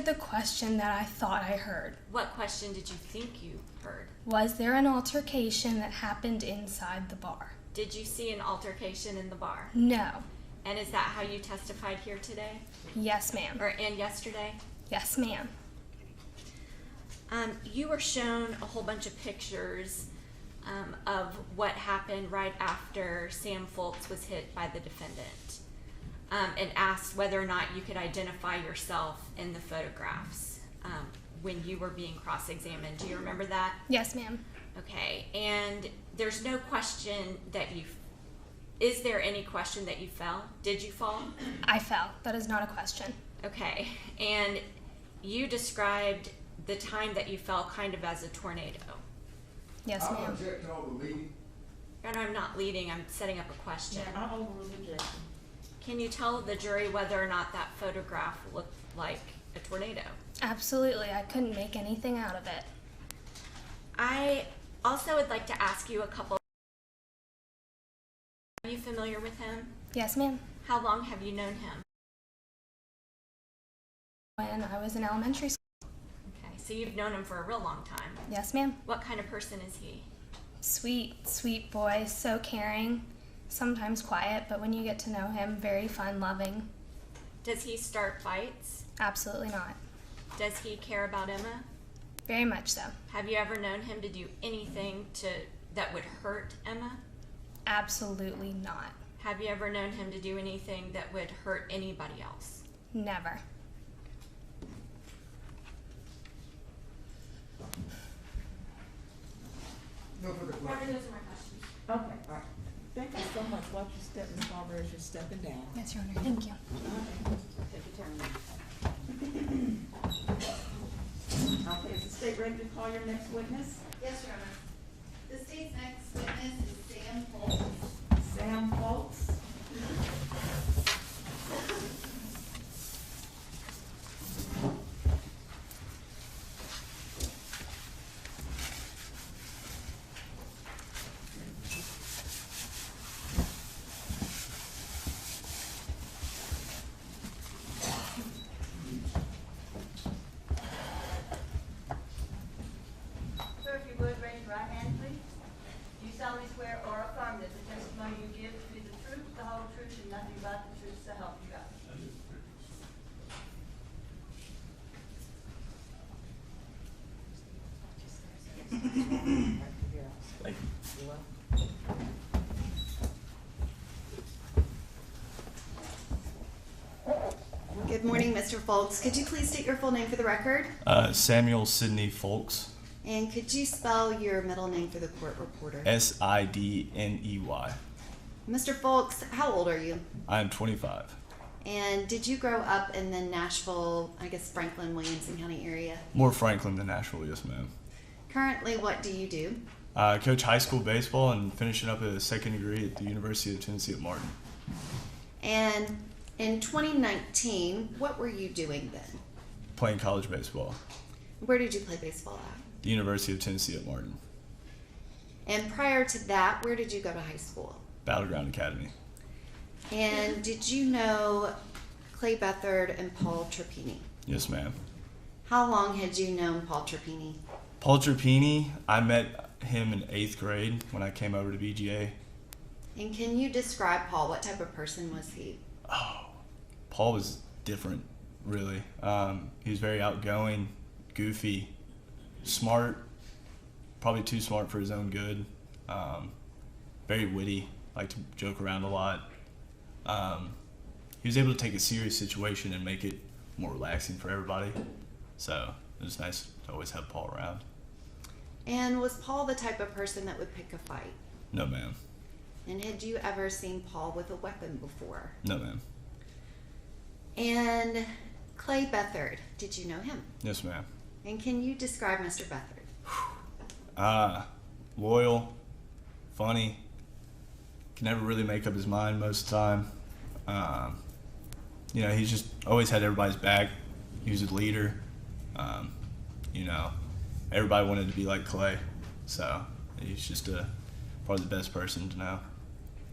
The question that I thought I heard. What question did you think you heard? Was there an altercation that happened inside the bar? Did you see an altercation in the bar? No. And is that how you testified here today? Yes, ma'am. And yesterday? Yes, ma'am. You were shown a whole bunch of pictures of what happened right after Sam Foltz was hit by the defendant, and asked whether or not you could identify yourself in the photographs when you were being cross-examined. Do you remember that? Yes, ma'am. Okay, and there's no question that is there any question that you fell? Did you fall? I fell. That is not a question. Okay, and you described the time that you fell kind of as a tornado. Yes, ma'am. I object to all the leading. And I'm not leading, I'm setting up a question. I overrule objection. Can you tell the jury whether or not that photograph looked like a tornado? Absolutely. I couldn't make anything out of it. I also would like to ask you a couple. Are you familiar with him? Yes, ma'am. How long have you known him? When I was in elementary school. Okay, so you've known him for a real long time. Yes, ma'am. What kind of person is he? Sweet, sweet boy. So caring. Sometimes quiet, but when you get to know him, very fun, loving. Does he start fights? Absolutely not. Does he care about Emma? Very much so. Have you ever known him to do anything that would hurt Emma? Absolutely not. Have you ever known him to do anything that would hurt anybody else? Never. No further questions. Those are my questions. Okay, all right. Thank you so much. Watch your step, Ms. Barber, as you're stepping down. Yes, Your Honor. Thank you. Take your turn. Okay, is the state ready to call your next witness? Yes, Your Honor. The state's next witness is Sam Foltz. Sam Foltz. Sir, if you would, raise your right hand, please. Do you solemnly swear or affirm that the testimony you give to be the truth, the whole truth, and nothing but the truth, so help you God? Thank you. Good morning, Mr. Foltz. Could you please state your full name for the record? Samuel Sidney Folks, And could you spell your middle name for the court reporter? Sidney. Mr. Foltz, how old are you? I am 25. And did you grow up in the Nashville, I guess Franklin, Williamson County area? More Franklin than Nashville, yes, ma'am. Currently, what do you do? I coach high school baseball and finishing up a second degree at the University of Tennessee at Martin. And in 2019, what were you doing then? Playing college baseball. Where did you play baseball at? The University of Tennessee at Martin. And prior to that, where did you go to high school? Battleground Academy. And did you know Clayton Beathard and Paul Trapeni? Yes, ma'am. How long had you known Paul Trapeni? Paul Trapeni, I met him in 8th grade when I came over to BGA. And can you describe Paul? What type of person was he? Oh, Paul was different, really. He was very outgoing, goofy, smart, probably too smart for his own good. Very witty, liked to joke around a lot. He was able to take a serious situation and make it more relaxing for everybody. So it was nice to always have Paul around. And was Paul the type of person that would pick a fight? No, ma'am. And had you ever seen Paul with a weapon before? No, ma'am. And Clay Beathard, did you know him? Yes, ma'am. And can you describe Mr. Beathard? Loyal, funny, can never really make up his mind most of the time. He's just always had everybody's back. He was a leader. Everybody wanted to be like Clay. So he's just probably the best person to know.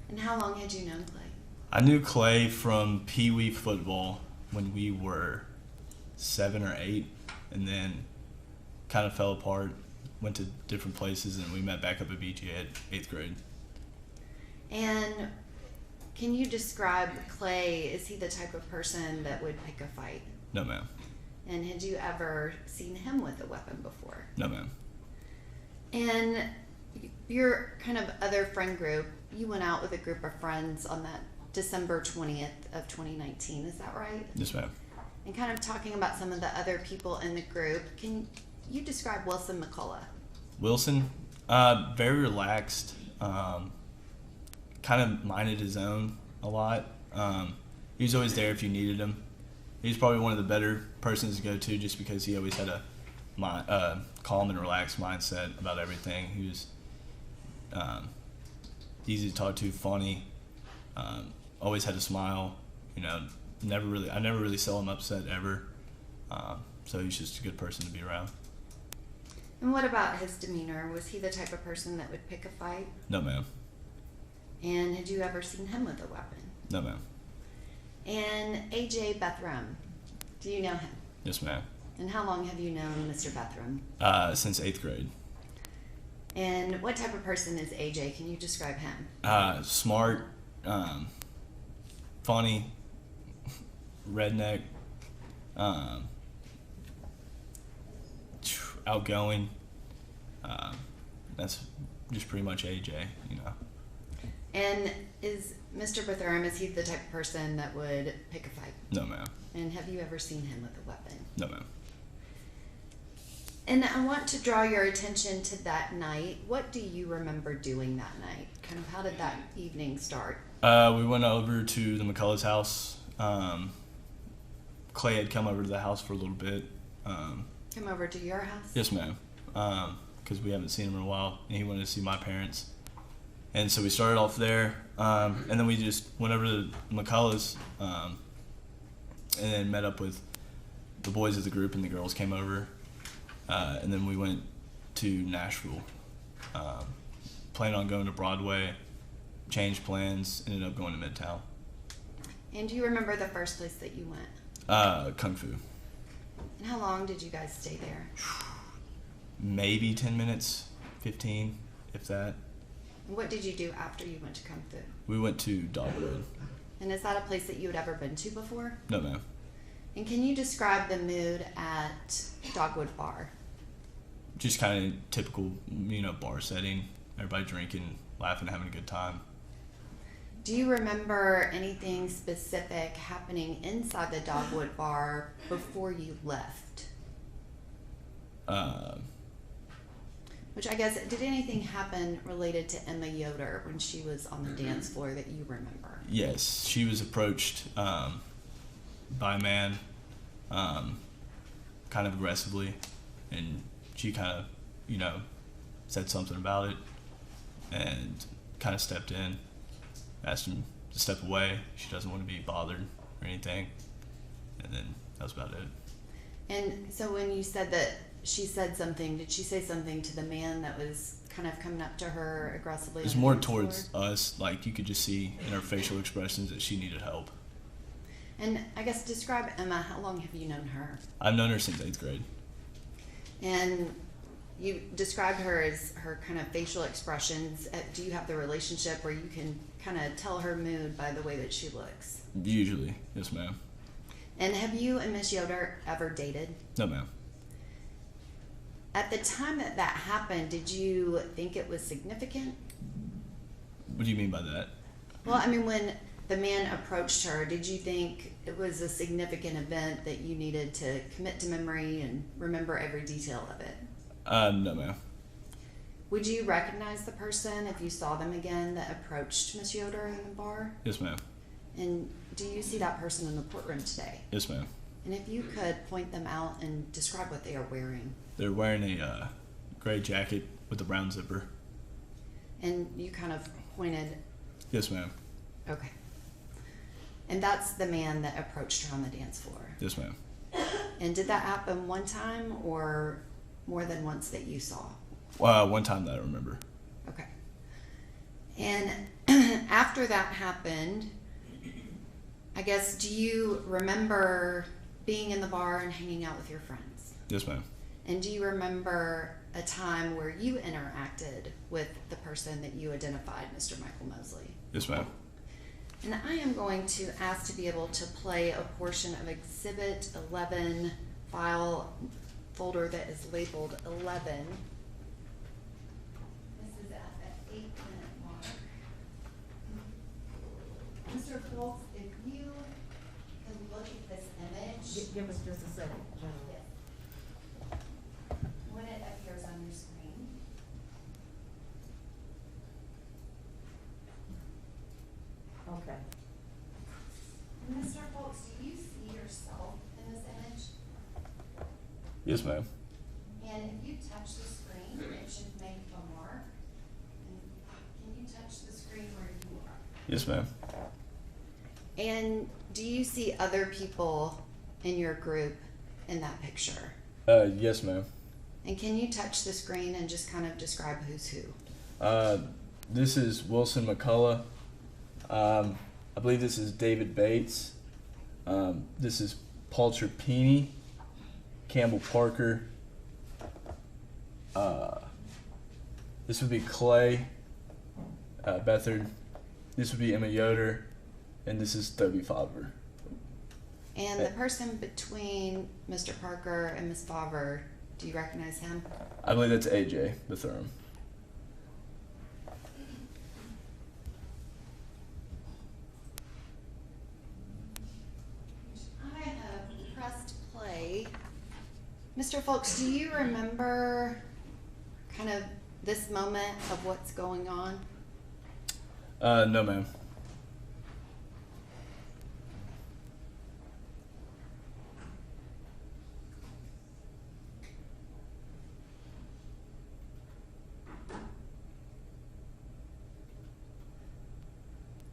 And how long had you known Clay? I knew Clay from Pee Wee football when we were 7 or 8, and then kind of fell apart, went to different places, and we met back up at BGA at 8th grade. And can you describe Clay? Is he the type of person that would pick a fight? No, ma'am. And had you ever seen him with a weapon before? No, ma'am. And your kind of other friend group, you went out with a group of friends on that December 20th of 2019, is that right? Yes, ma'am. And kind of talking about some of the other people in the group, can you describe Wilson McCullough? Wilson, very relaxed, kind of minded his own a lot. He was always there if you needed him. He was probably one of the better persons to go to just because he always had a calm and relaxed mindset about everything. He was easy to talk to, funny, always had a smile. You know, I never really saw him upset ever. So he's just a good person to be around. And what about his demeanor? Was he the type of person that would pick a fight? No, ma'am. And had you ever seen him with a weapon? No, ma'am. And AJ Bethurum, do you know him? Yes, ma'am. And how long have you known Mr. Bethurum? Since 8th grade. And what type of person is AJ? Can you describe him? Smart, funny, redneck, outgoing. That's just pretty much AJ, you know. And is Mr. Bethurum, is he the type of person that would pick a fight? No, ma'am. And have you ever seen him with a weapon? No, ma'am. And I want to draw your attention to that night. What do you remember doing that night? Kind of how did that evening start? We went over to the McCullough's house. Clay had come over to the house for a little bit. Come over to your house? Yes, ma'am. Because we haven't seen him in a while, and he wanted to see my parents. And so we started off there, and then we just went over to McCullough's, and then met up with the boys of the group, and the girls came over. And then we went to Nashville, planned on going to Broadway, changed plans, ended up going to Midtown. And do you remember the first place that you went? Kung Fu. And how long did you guys stay there? Maybe 10 minutes, 15, if that. And what did you do after you went to Kung Fu? We went to Dogwood. And is that a place that you had ever been to before? No, ma'am. And can you describe the mood at Dogwood Bar? Just kind of typical, you know, bar setting. Everybody drinking, laughing, having a good time. Do you remember anything specific happening inside the Dogwood Bar before you left? Which I guess, did anything happen related to Emma Yoder when she was on the dance floor that you remember? Yes, she was approached by a man kind of aggressively, and she kind of, you know, said something about it and kind of stepped in, asked him to step away. She doesn't want to be bothered or anything, and then that was about it. And so when you said that she said something, did she say something to the man that was kind of coming up to her aggressively? It was more towards us. Like, you could just see in her facial expressions that she needed help. And I guess describe Emma. How long have you known her? I've known her since 8th grade. And you described her as her kind of facial expressions. Do you have the relationship where you can kind of tell her mood by the way that she looks? Usually, yes, ma'am. And have you and Miss Yoder ever dated? No, ma'am. At the time that that happened, did you think it was significant? What do you mean by that? Well, I mean, when the man approached her, did you think it was a significant event that you needed to commit to memory and remember every detail of it? No, ma'am. Would you recognize the person if you saw them again that approached Miss Yoder in the bar? Yes, ma'am. And do you see that person in the courtroom today? Yes, ma'am. And if you could point them out and describe what they are wearing. They're wearing a gray jacket with a brown zipper. And you kind of pointed. Yes, ma'am. Okay. And that's the man that approached her on the dance floor. Yes, ma'am. And did that happen one time or more than once that you saw? One time that I remember. Okay. And after that happened, I guess, do you remember being in the bar and hanging out with your friends. Yes, ma'am. And do you remember a time where you interacted with the person that you identified, Mr. Michael Mosley? Yes, ma'am. And I am going to ask to be able to play a portion of Exhibit 11 file folder that is labeled 11. This is at the 8-minute mark. Mr. Foltz, if you can look at this image. Give us just a second, General. Yes. When it appears on your screen. Okay. Mr. Foltz, do you see yourself in this image? Yes, ma'am. And if you touch the screen, it should make a mark. And can you touch the screen where you are? Yes, ma'am. And do you see other people in your group in that picture? Yes, ma'am. And can you touch the screen and just kind of describe who's who? This is Wilson McCullough. I believe this is David Bates. This is Paul Trapeni, Campbell Parker. This would be Clay Beathard. This would be Emma Yoder. And this is Toby Favre. And the person between Mr. Parker and Ms. Favre, do you recognize him? I believe that's AJ Bethurum. I have pressed play. Mr. Folks, do you remember kind of this moment of what's going on? No, ma'am.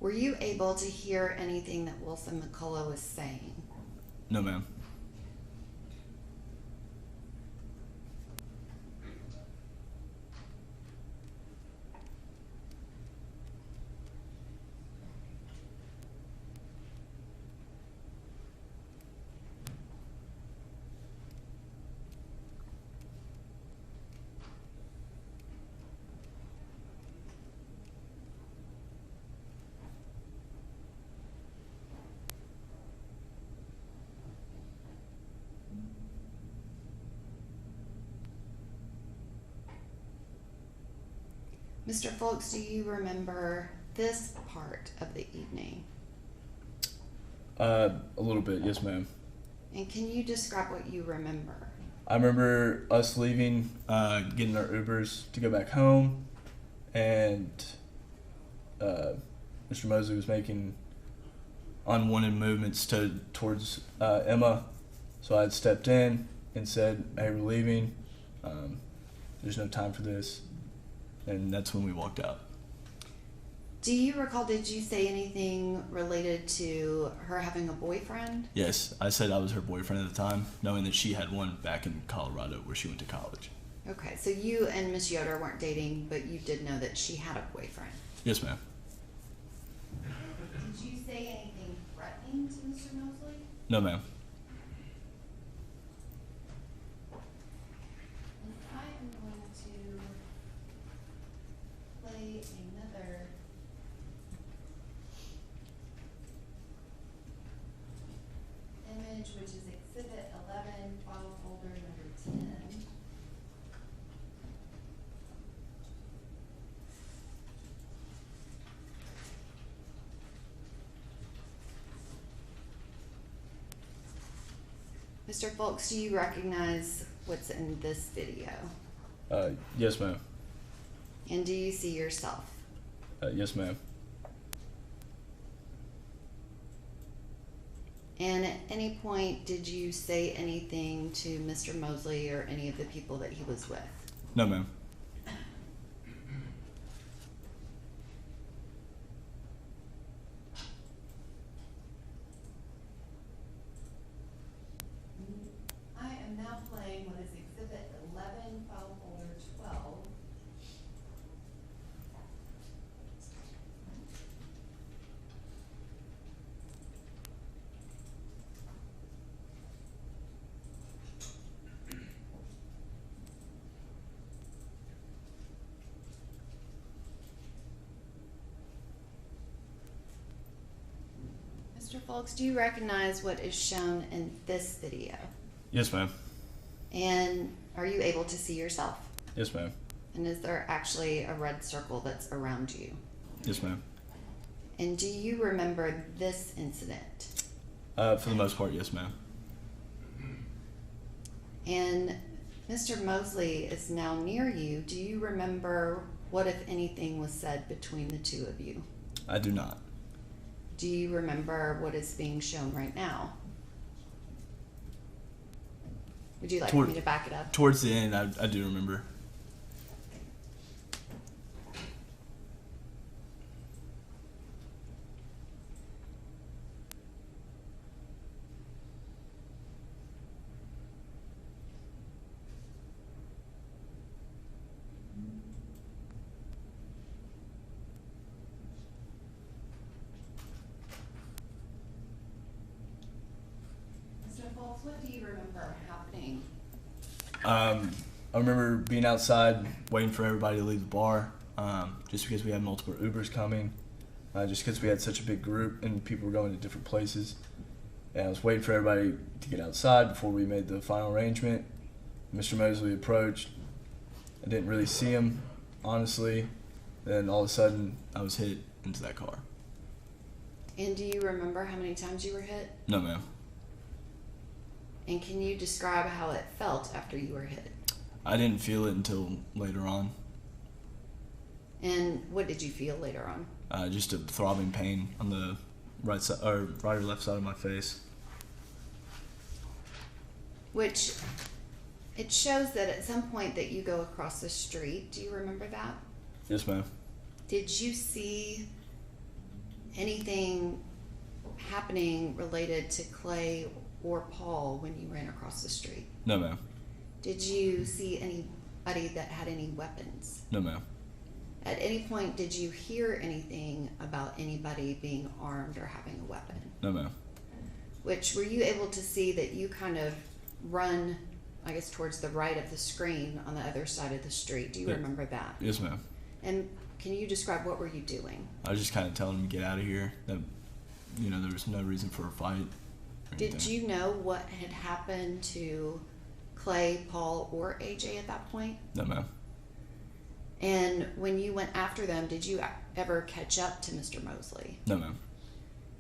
Were you able to hear anything that Wilson McCullough was saying? No, ma'am. Mr. Folks, do you remember this part of the evening? A little bit, yes, ma'am. And can you describe what you remember? I remember us leaving, getting our Ubers to go back home, and Mr. Mosley was making unwanted movements towards Emma, so I had stepped in and said, "Hey, we're leaving. There's no time for this," and that's when we walked out. Do you recall, did you say anything related to her having a boyfriend? Yes, I said I was her boyfriend at the time, knowing that she had one back in Colorado where she went to college. Okay, so you and Miss Yoder weren't dating, but you did know that she had a boyfriend. Yes, ma'am. Did you say anything threatening to Mr. Mosley? No, ma'am. And I am going to play another image, which is Exhibit 11, file folder number 10. Mr. Folks, do you recognize what's in this video? Yes, ma'am. And do you see yourself? Yes, ma'am. And at any point, did you say anything to Mr. Mosley or any of the people that he was with? No, ma'am. I am now playing what is Exhibit 11, file folder 12. Mr. Folks, do you recognize what is shown in this video? Yes, ma'am. And are you able to see yourself? Yes, ma'am. And is there actually a red circle that's around you? Yes, ma'am. And do you remember this incident? For the most part, yes, ma'am. And Mr. Mosley is now near you. Do you remember what, if anything, was said between the two of you? I do not. Do you remember what is being shown right now? Would you like me to back it up? Towards the end, I do remember. Mr. Folks, what do you remember happening? I remember being outside waiting for everybody to leave the bar, just because we had multiple Ubers coming, just because we had such a big group and people were going to different places. And I was waiting for everybody to get outside before we made the final arrangement. Mr. Mosley approached. I didn't really see him, honestly. Then all of a sudden, I was hit into that car. And do you remember how many times you were hit? No, ma'am. And can you describe how it felt after you were hit? I didn't feel it until later on. And what did you feel later on? Just a throbbing pain on the right side or right or left side of my face. Which it shows that at some point that you go across the street. Do you remember that? Yes, ma'am. Did you see anything happening related to Clay or Paul when you ran across the street? No, ma'am. Did you see anybody that had any weapons? No, ma'am. At any point, did you hear anything about anybody being armed or having a weapon? No, ma'am. Which, were you able to see that you kind of run, I guess, towards the right of the screen on the other side of the street? Do you remember that? Yes, ma'am. And can you describe what were you doing? I was just kind of telling him to get out of here. That, there was no reason for a fight. Did you know what had happened to Clay, Paul, or AJ at that point? No, ma'am. And when you went after them, did you ever catch up to Mr. Mosley? No, ma'am.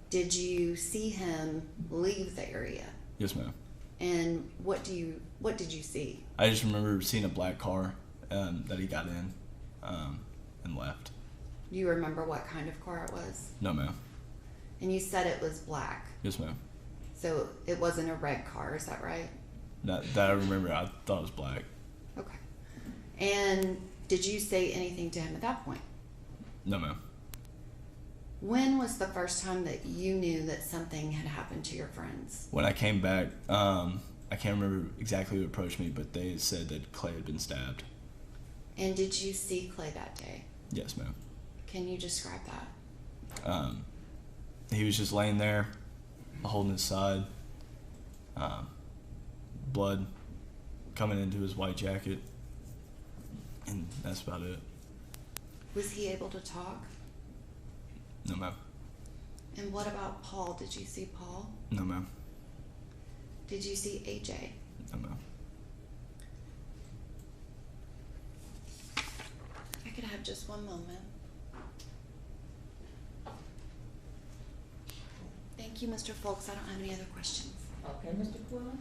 Did you see him leave the area? Yes, ma'am. And what did you see? I just remember seeing a black car that he got in and left. Do you remember what kind of car it was? No, ma'am. And you said it was black. Yes, ma'am. So it wasn't a red car, is that right? That I remember. I thought it was black. Okay. And did you say anything to him at that point? No, ma'am. When was the first time that you knew that something had happened to your friends? When I came back, I can't remember exactly who approached me, but they said that Clay had been stabbed. And did you see Clay that day? Yes, ma'am. Can you describe that? He was just laying there, holding his side, blood coming into his white jacket, and that's about it. Was he able to talk? No, ma'am. And what about Paul? Did you see Paul? No, ma'am. Did you see AJ? No, ma'am. I could have just one moment. Thank you, Mr. Folks. I don't have any other questions. Okay, Mr. Quillen?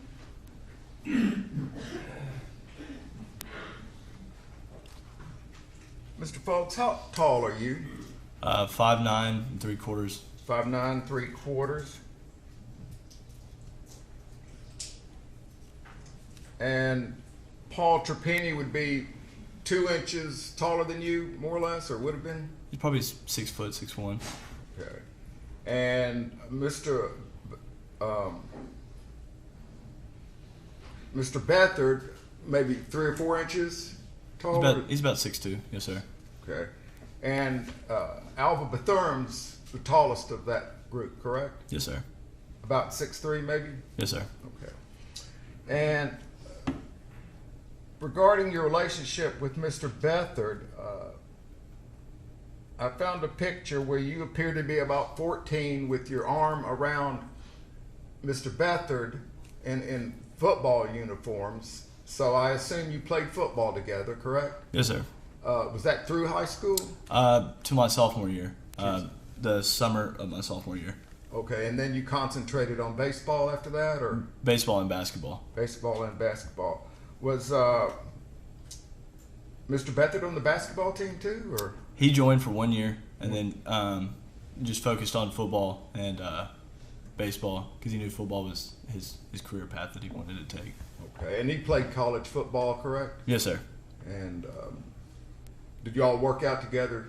Mr. Folks, how tall are you? 5'9" and 3/4. 5'9", 3/4. And Paul Trapeni would be 2 inches taller than you, more or less, or would have been? He's probably 6 foot, 6'1". Okay. And Mr. Beathard, maybe 3 or 4 inches taller? He's about 6'2", yes, sir. Okay. And AJ Bethurum's the tallest of that group, correct? Yes, sir. About 6'3", maybe? Yes, sir. Okay. And regarding your relationship with Mr. Beathard, I found a picture where you appear to be about 14 with your arm around Mr. Beathard in football uniforms. So I assume you played football together, correct? Yes, sir. Was that through high school? To my sophomore year. The summer of my sophomore year. Okay, and then you concentrated on baseball after that, or Baseball and basketball. baseball and basketball? Was Mr. Beathard on the basketball team too, or? He joined for 1 year and then just focused on football and baseball because he knew football was his career path that he wanted to take. Okay, and he played college football, correct? Yes, sir. And did you all work out together,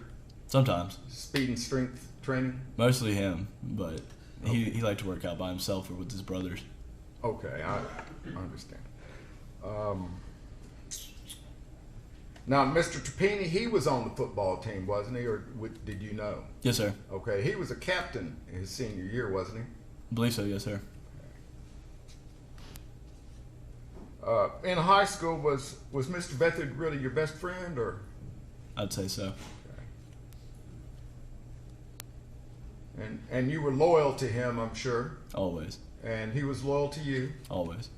Sometimes. speed and strength training? Mostly him, but he liked to work out by himself or with his brothers. Okay, I understand. Now, Mr. Trapeni, he was on the football team, wasn't he, or did you know? Yes, sir. Okay, he was a captain in his senior year, wasn't he? I believe so, yes, sir. In high school, was Mr. Beathard really your best friend, or? I'd say so. And you were loyal to him, I'm sure, Always. and he was loyal to you. Always.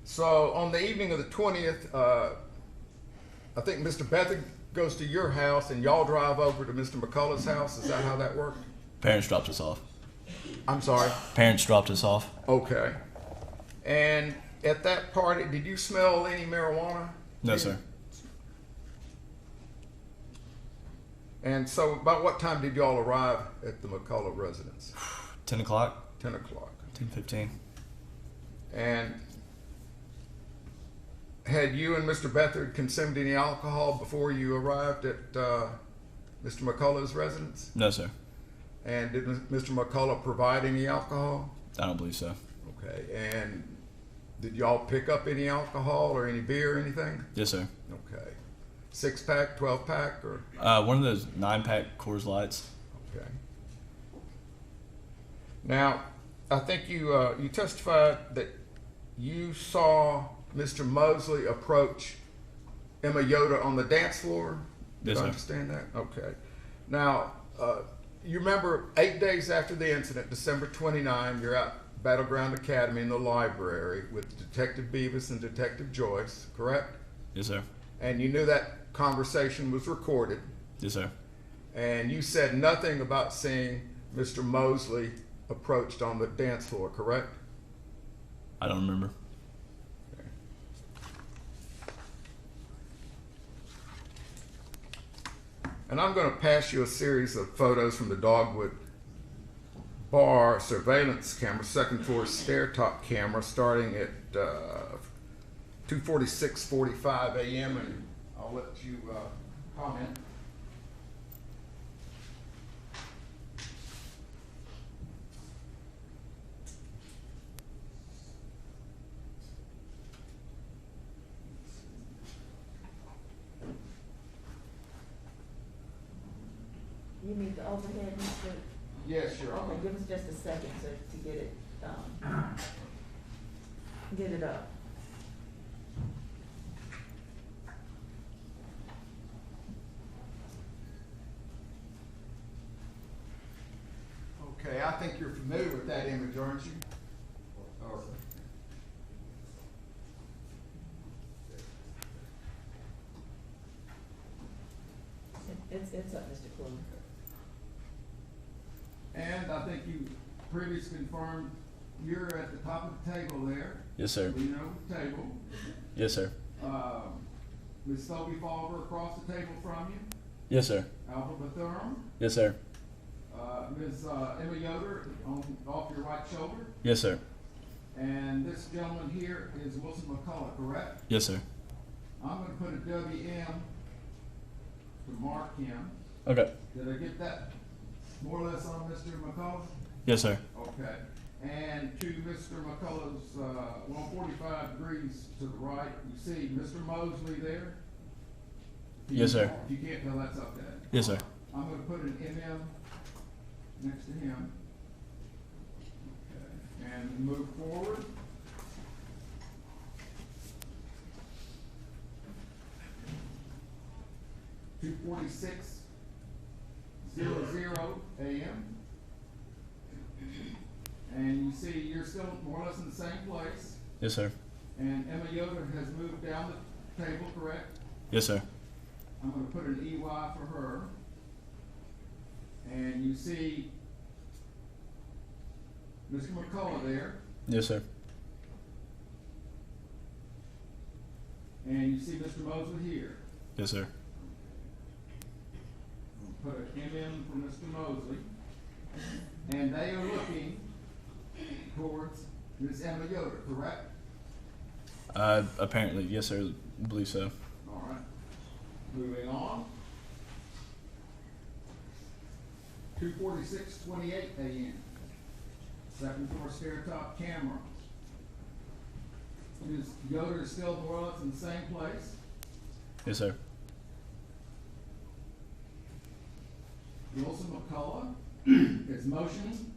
So on the evening of the 20th, I think Mr. Beathard goes to your house, and y'all drive over to Mr. McCullough's house. Is that how that worked? Parents dropped us off. I'm sorry. Parents dropped us off. Okay. And at that party, did you smell any marijuana? No, sir. And so about what time did y'all arrive at the McCullough residence? 10 o'clock? 10 o'clock. 10:15. And had you and Mr. Beathard consumed any alcohol before you arrived at Mr. McCullough's residence? No, sir. And did Mr. McCullough provide any alcohol? I don't believe so. Okay. And did y'all pick up any alcohol or any beer or anything? Yes, sir. Okay. 6-pack, 12-pack, or? One of those 9-pack Coors Lights. Okay. Now, I think you testified that you saw Mr. Mosley approach Emma Yoda on the dance floor. Did Yes, I sir. understand that? Okay. Now, you remember 8 days after the incident, December 29, you're at Battleground Academy in the library with Detective Beavis and Detective Joyce, correct? Yes, sir. And you knew that conversation was recorded, Yes, sir. and you said nothing about seeing Mr. Mosley approached on the dance floor, correct? I don't remember. And I'm going to pass you a series of photos from the Dogwood Bar surveillance camera, second floor stair top camera, starting at 2:46:45 a.m. And I'll let you comment. You need the overhead, Mr. Yes, Your Honor. Okay, give us just a second to get it, get it up. Okay, I think you're familiar with that image, aren't you? Or- It's up, Mr. Clune. And I think you previously confirmed you're at the top of the table there. Yes, sir. You know the table. Yes, sir. Ms. Sophie Falver across the table from you. Yes, sir. Alva Bethurum. Yes, sir. Ms. Emma Yoder off your right shoulder. Yes, sir. And this gentleman here is Wilson McCullough, correct? Yes, sir. I'm going to put a WM to mark him. Okay. Did I get that more or less on Mr. McCullough? Yes, sir. Okay. And to Mr. McCullough's 145 degrees to the right, you see Mr. Mosley there? Yes, sir. You can't tell that's up there. Yes, sir. I'm going to put an MM next to him. Okay. And move forward. 2:46:00 a.m. And you see you're still more or less in the same place. Yes, sir. And Emma Yoder has moved down the table, correct? Yes, sir. I'm going to put an EY for her. And you see Mr. McCullough there. Yes, sir. And you see Mr. Mosley here. Yes, sir. Put an MM for Mr. Mosley. And they are looking towards Ms. Emma Yoder, correct? Apparently, yes, sir. I believe so. All right. Moving on. 2:46:28 a.m. Second floor stair top camera. Ms. Yoder is still more or less in the same place. Yes, sir. Wilson McCullough is motioning.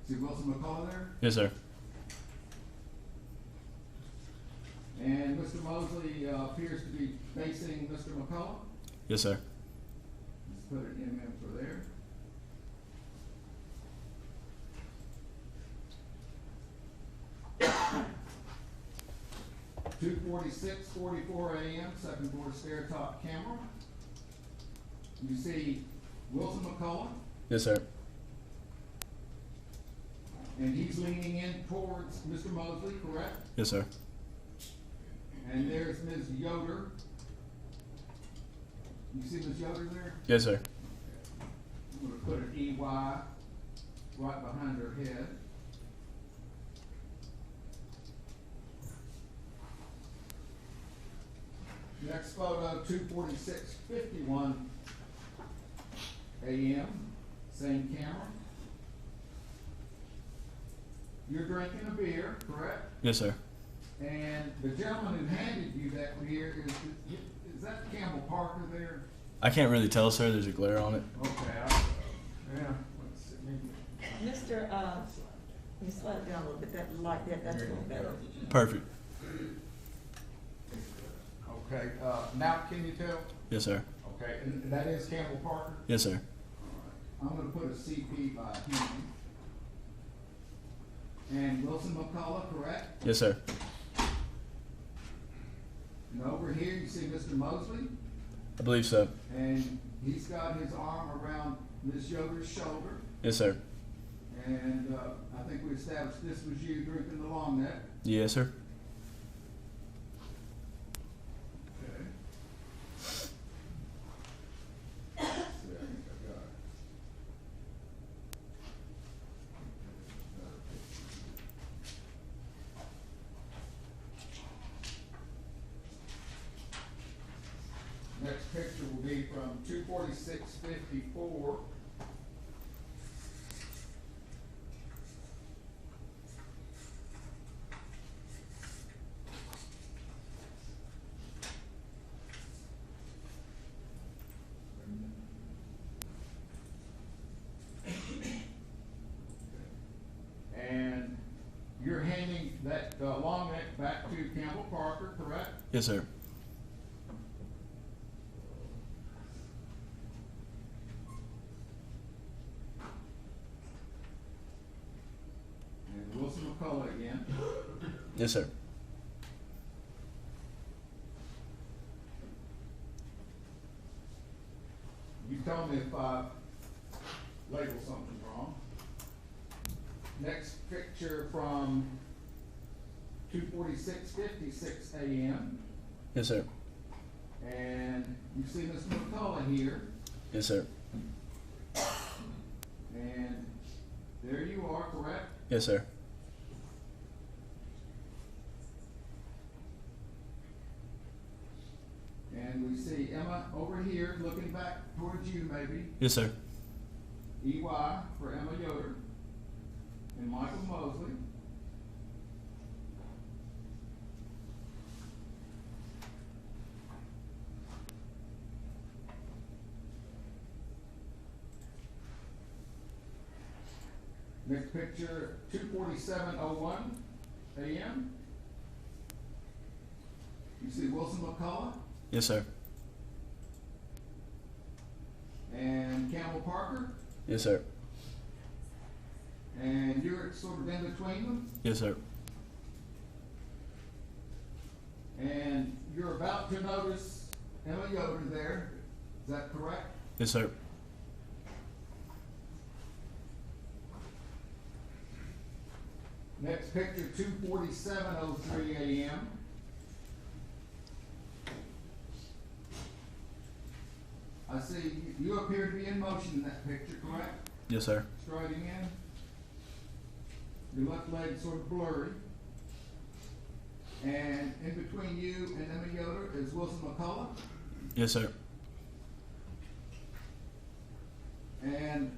See Wilson McCullough there? Yes, sir. And Mr. Mosley appears to be facing Mr. McCullough. Yes, sir. Let's put an MM for there. Two 2:46:44 a.m. Second floor stair top camera. You see Wilson McCullough, Yes, sir. and he's leaning in towards Mr. Mosley, correct? Yes, sir. And there's Ms. Yoder. You see Ms. Yoder there? Yes, sir. I'm gonna put an EY right behind her head. Next photo, 2:46:51 a.m. Same camera. You're drinking a beer, correct? Yes, sir. And the gentleman who handed you that beer is that Campbell Parker there? I can't really tell, sir. There's a glare on it. Okay, yeah. Let's see, maybe. Mr. You slide it down a little bit, that like that, that's a little better. Perfect. Okay, now can you tell? Yes, sir. Okay, and that is Campbell Parker? Yes, sir. All right. I'm gonna put a CP by him. And Wilson McCullough, correct? Yes, sir. And over here, you see Mr. Mosley, I believe so. and he's got his arm around Ms. Yoder's shoulder. Yes, sir. And, I think we established this was you drinking the long neck. Yes, sir. Okay. Let's see, I think I got it. Next picture will be from 2:46:54. And you're handing that long neck back to Campbell Parker, correct? Yes, sir. And Wilson McCullough again. Yes, sir. You tell me if I label something wrong. Next picture from 2:46:56 a.m. Yes, sir. And you see Mr. McCullough here, Yes, sir. and there you are, correct? Yes, sir. And we see Emma over here looking back towards you maybe. Yes, sir. EY for Emma Yoder and Michael Mosley. Next picture, 2:47:01 a.m. You see Wilson McCullough, Yes, sir. And Campbell Parker? Yes, sir. And you're sort of in between them? Yes, sir. And you're about to notice Emma Yoder there, is that correct? Yes, sir. Next picture, 2:47:03 a.m. I see you appear to be in motion in that picture, correct? Yes, sir. Striding in. Your left leg sort of blurry. And in between you and Emma Yoder is Wilson McCullough. Yes, sir. And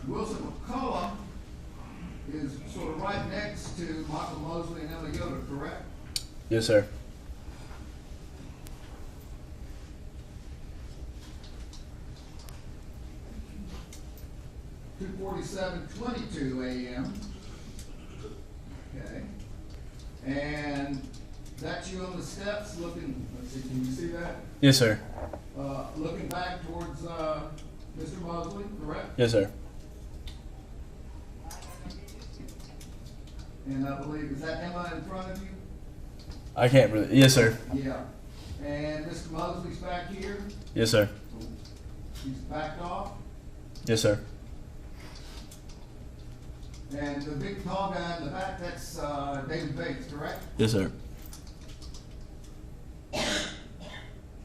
Wilson McCullough is sort of right next to Michael Mosley and Emma Yoder, correct? Yes, sir. Two 2:47:22 a.m. Okay. And that's you on the steps looking, let's see, can you see that? Yes, sir. Looking back towards Mr. Mosley, correct? Yes, sir. And I believe, is that Emma in front of you? I can't really. Yes, sir. Yeah. And Mr. Mosley's back here. Yes, sir. He's backed off. Yes, sir. And the big tall guy in the back, that's David Bates, correct? Yes, sir.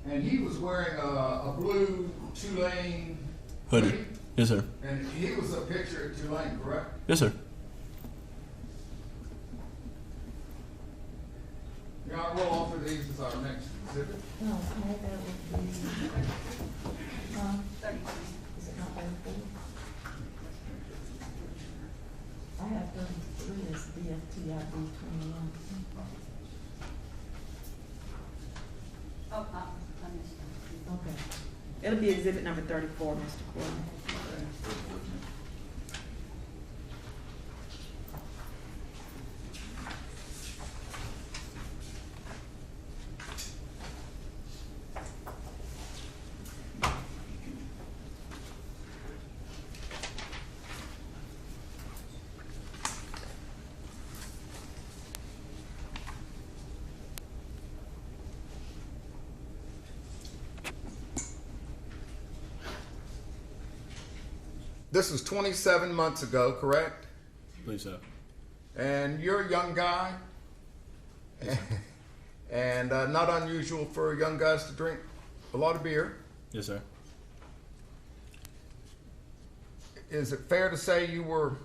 And he was wearing a blue Tulane Hoodie. Yes, sir. And he was a picture at Tulane, correct? Yes, sir. You know, I'll roll off of these as our next exhibit. No, okay, that would be, is it not 34? I have 33 as BFTIB 21. Oh, I missed that. Okay. It'll be exhibit number 34, Mr. Courtney. This was 27 months ago, correct? I believe so. And you're a young guy. And not unusual for young guys to drink a lot of beer. Yes, sir. Is it fair to say you were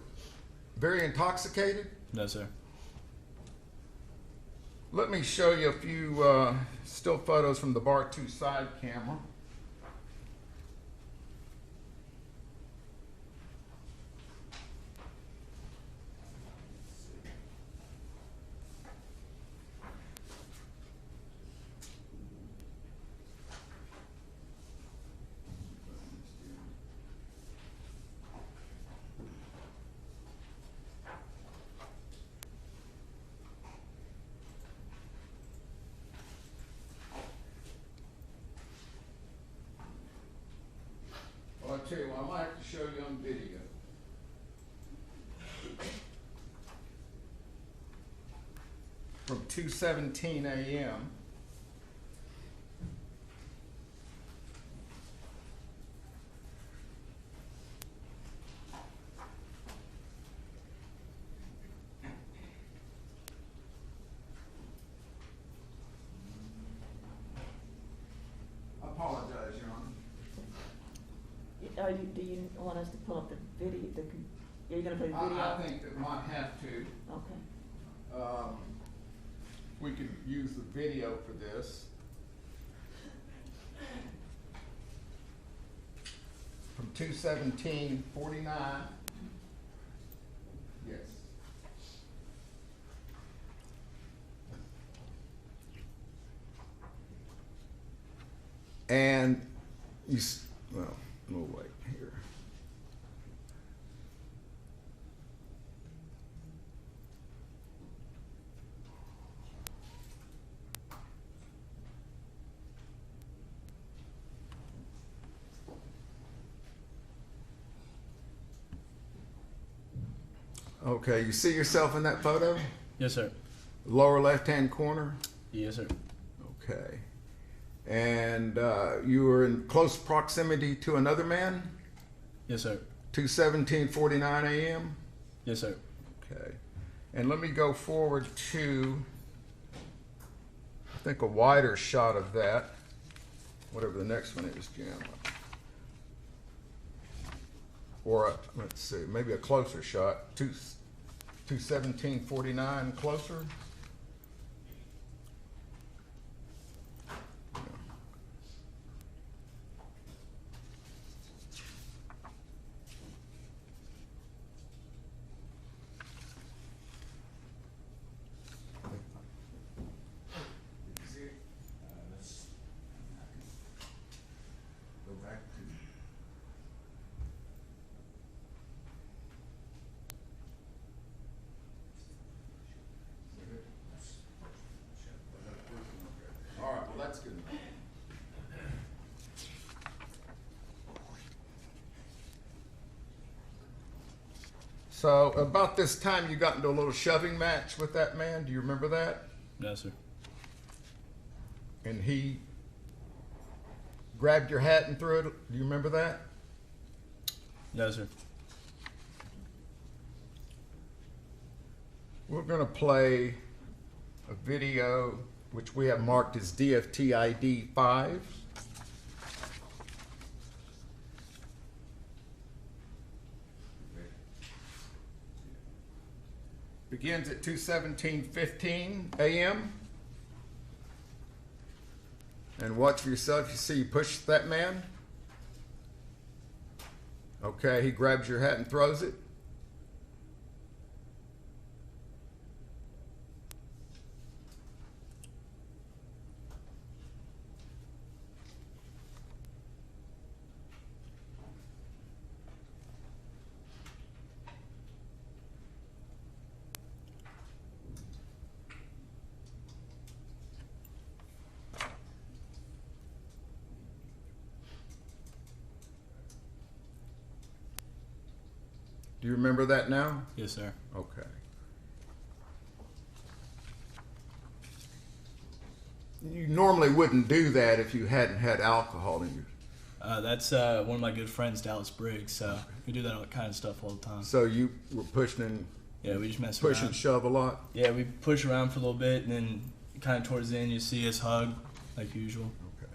very intoxicated? No, sir. Let me show you a few still photos from the Bar 2 side camera. Well, I'll tell you what, I might have to show you on video. From 2:17 a.m. I apologize, Your Honor. Do you want us to pull up the video? Are you going to play the video? I think that might have to. Okay. We could use the video for this. From 2:17:49. Yes. And well, we'll wait here. Okay, you see yourself in that photo? Yes, sir. Lower left-hand corner? Yes, sir. Okay. And you were in close proximity to another man? Yes, sir. 2:17:49 a.m.? Yes, sir. Okay. And let me go forward to, I think, a wider shot of that. Whatever the next one is, Jim. Or, let's see, maybe a closer shot. 2:17:49 closer? All right, well, that's good. So about this time, you got into a little shoving match with that man. Do you remember that? No, sir. And he grabbed your hat and threw it. Do you remember that? No, sir. We're going to play a video which we have marked as DFT ID 5. Begins at 2:17:15 a.m. And watch for yourself. You see you push that man. Okay, he grabs your hat and throws it. Do you remember that now? Yes, sir. Okay. You normally wouldn't do that if you hadn't had alcohol in you. That's one of my good friends, Dallas Briggs. So we do that kind of stuff all the time. So you were pushing and Yeah, we just mess push around. and shove a lot? Yeah, we push around for a little bit, and then kind of towards the end, you see us hug like usual. Okay.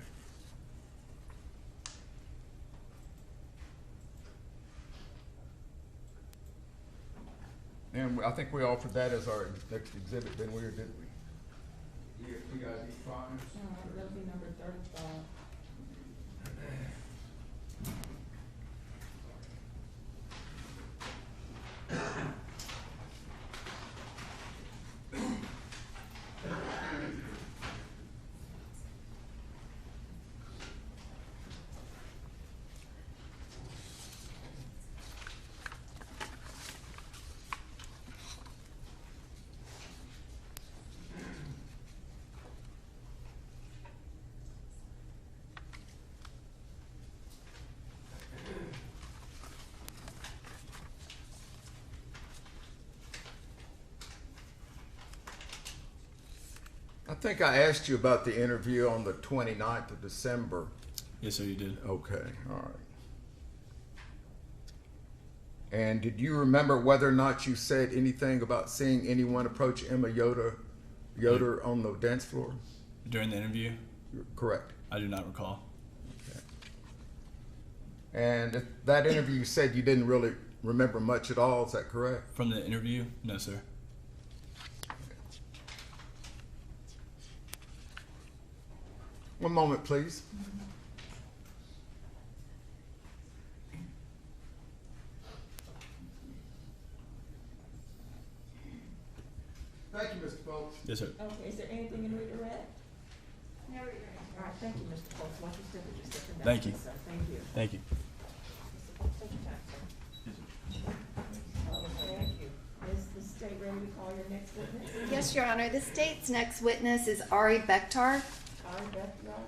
And I think we offered that as our next exhibit, didn't we, or didn't we? You guys eat fine? That'll be number 35. I think I asked you about the interview on the 29th of December. Yes, sir, you did. Okay, all right. And did you remember whether or not you said anything about seeing anyone approach Emma Yoder on the dance floor? During the interview? You're correct. I do not recall. Okay. And at that interview, you said you didn't really remember much at all. Is that correct? From the interview? No, sir. One moment, please. Thank you, Mr. Folks. Yes, sir. Okay, is there anything in redirect? No, you're All right, thank you, Mr. Folks. Watch your step as you're stepping down. Thank you. Sir, thank you. Thank you. Mr. Folks, take your time, sir. Thank you. Is the state ready to call your next witness? Yes, Your Honor. The state's next witness is Ari Bethurum. Ari Bethurum.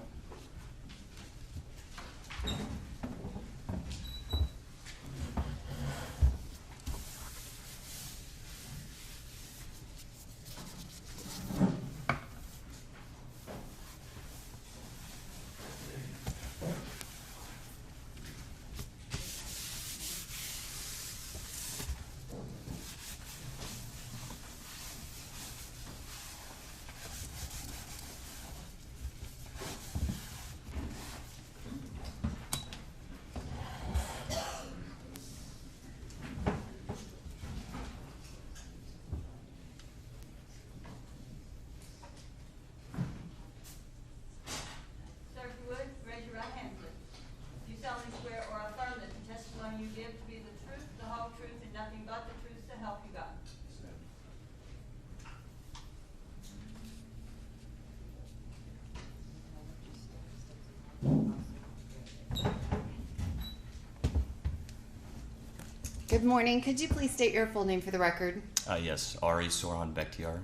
Good morning. Could you please state your full name for the record? Yes, Ari Soran Bektiar.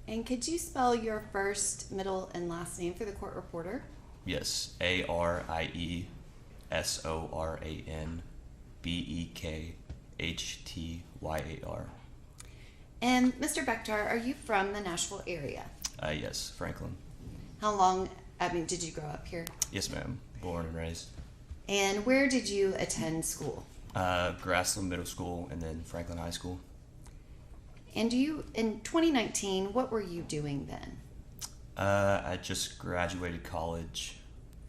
And could you spell your first, middle, and last name for the court reporter? Yes, ARIESORANBEKHTYAR. And Mr. Bektar, are you from the Nashville area? Yes, Franklin. How long, did you grow up here? Yes, ma'am. Born and raised. And where did you attend school? Grassland Middle School and then Franklin High School. And in 2019, what were you doing then? I just graduated college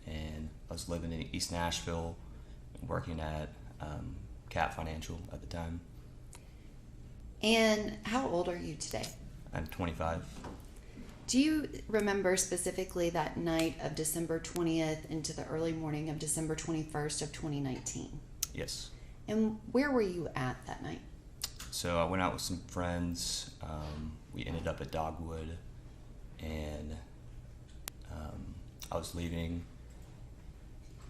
and I was living in East Nashville and working at Cat Financial at the time. And how old are you today? I'm 25. Do you remember specifically that night of December 20th into the early morning of December 21st of 2019? Yes. And where were you at that night? So I went out with some friends. We ended up at Dogwood, and I was leaving.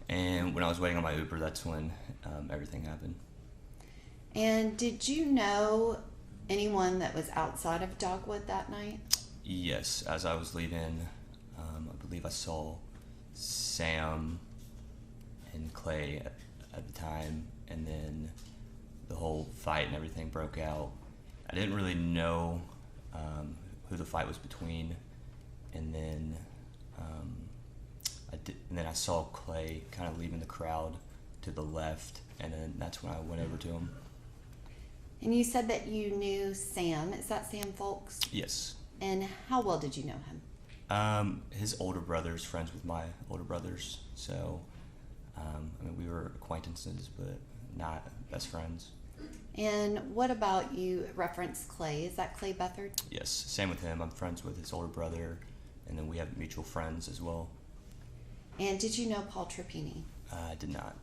And when I was waiting on my Uber, that's when everything happened. And did you know anyone that was outside of Dogwood that night? Yes, as I was leaving, I believe I saw Sam and Clay at the time, and then the whole fight and everything broke out. I didn't really know who the fight was between, and then I saw Clay kind of leaving the crowd to the left, and then that's when I went over to him. And you said that you knew Sam. Is that Sam Folks? Yes. And how well did you know him? His older brother's friends with my older brothers, so we were acquaintances, but not best friends. And what about you referenced Clay? Is that Clay Beathard? Yes, same with him. I'm friends with his older brother, and then we have mutual friends as well. And did you know Paul Trapeni? I did not.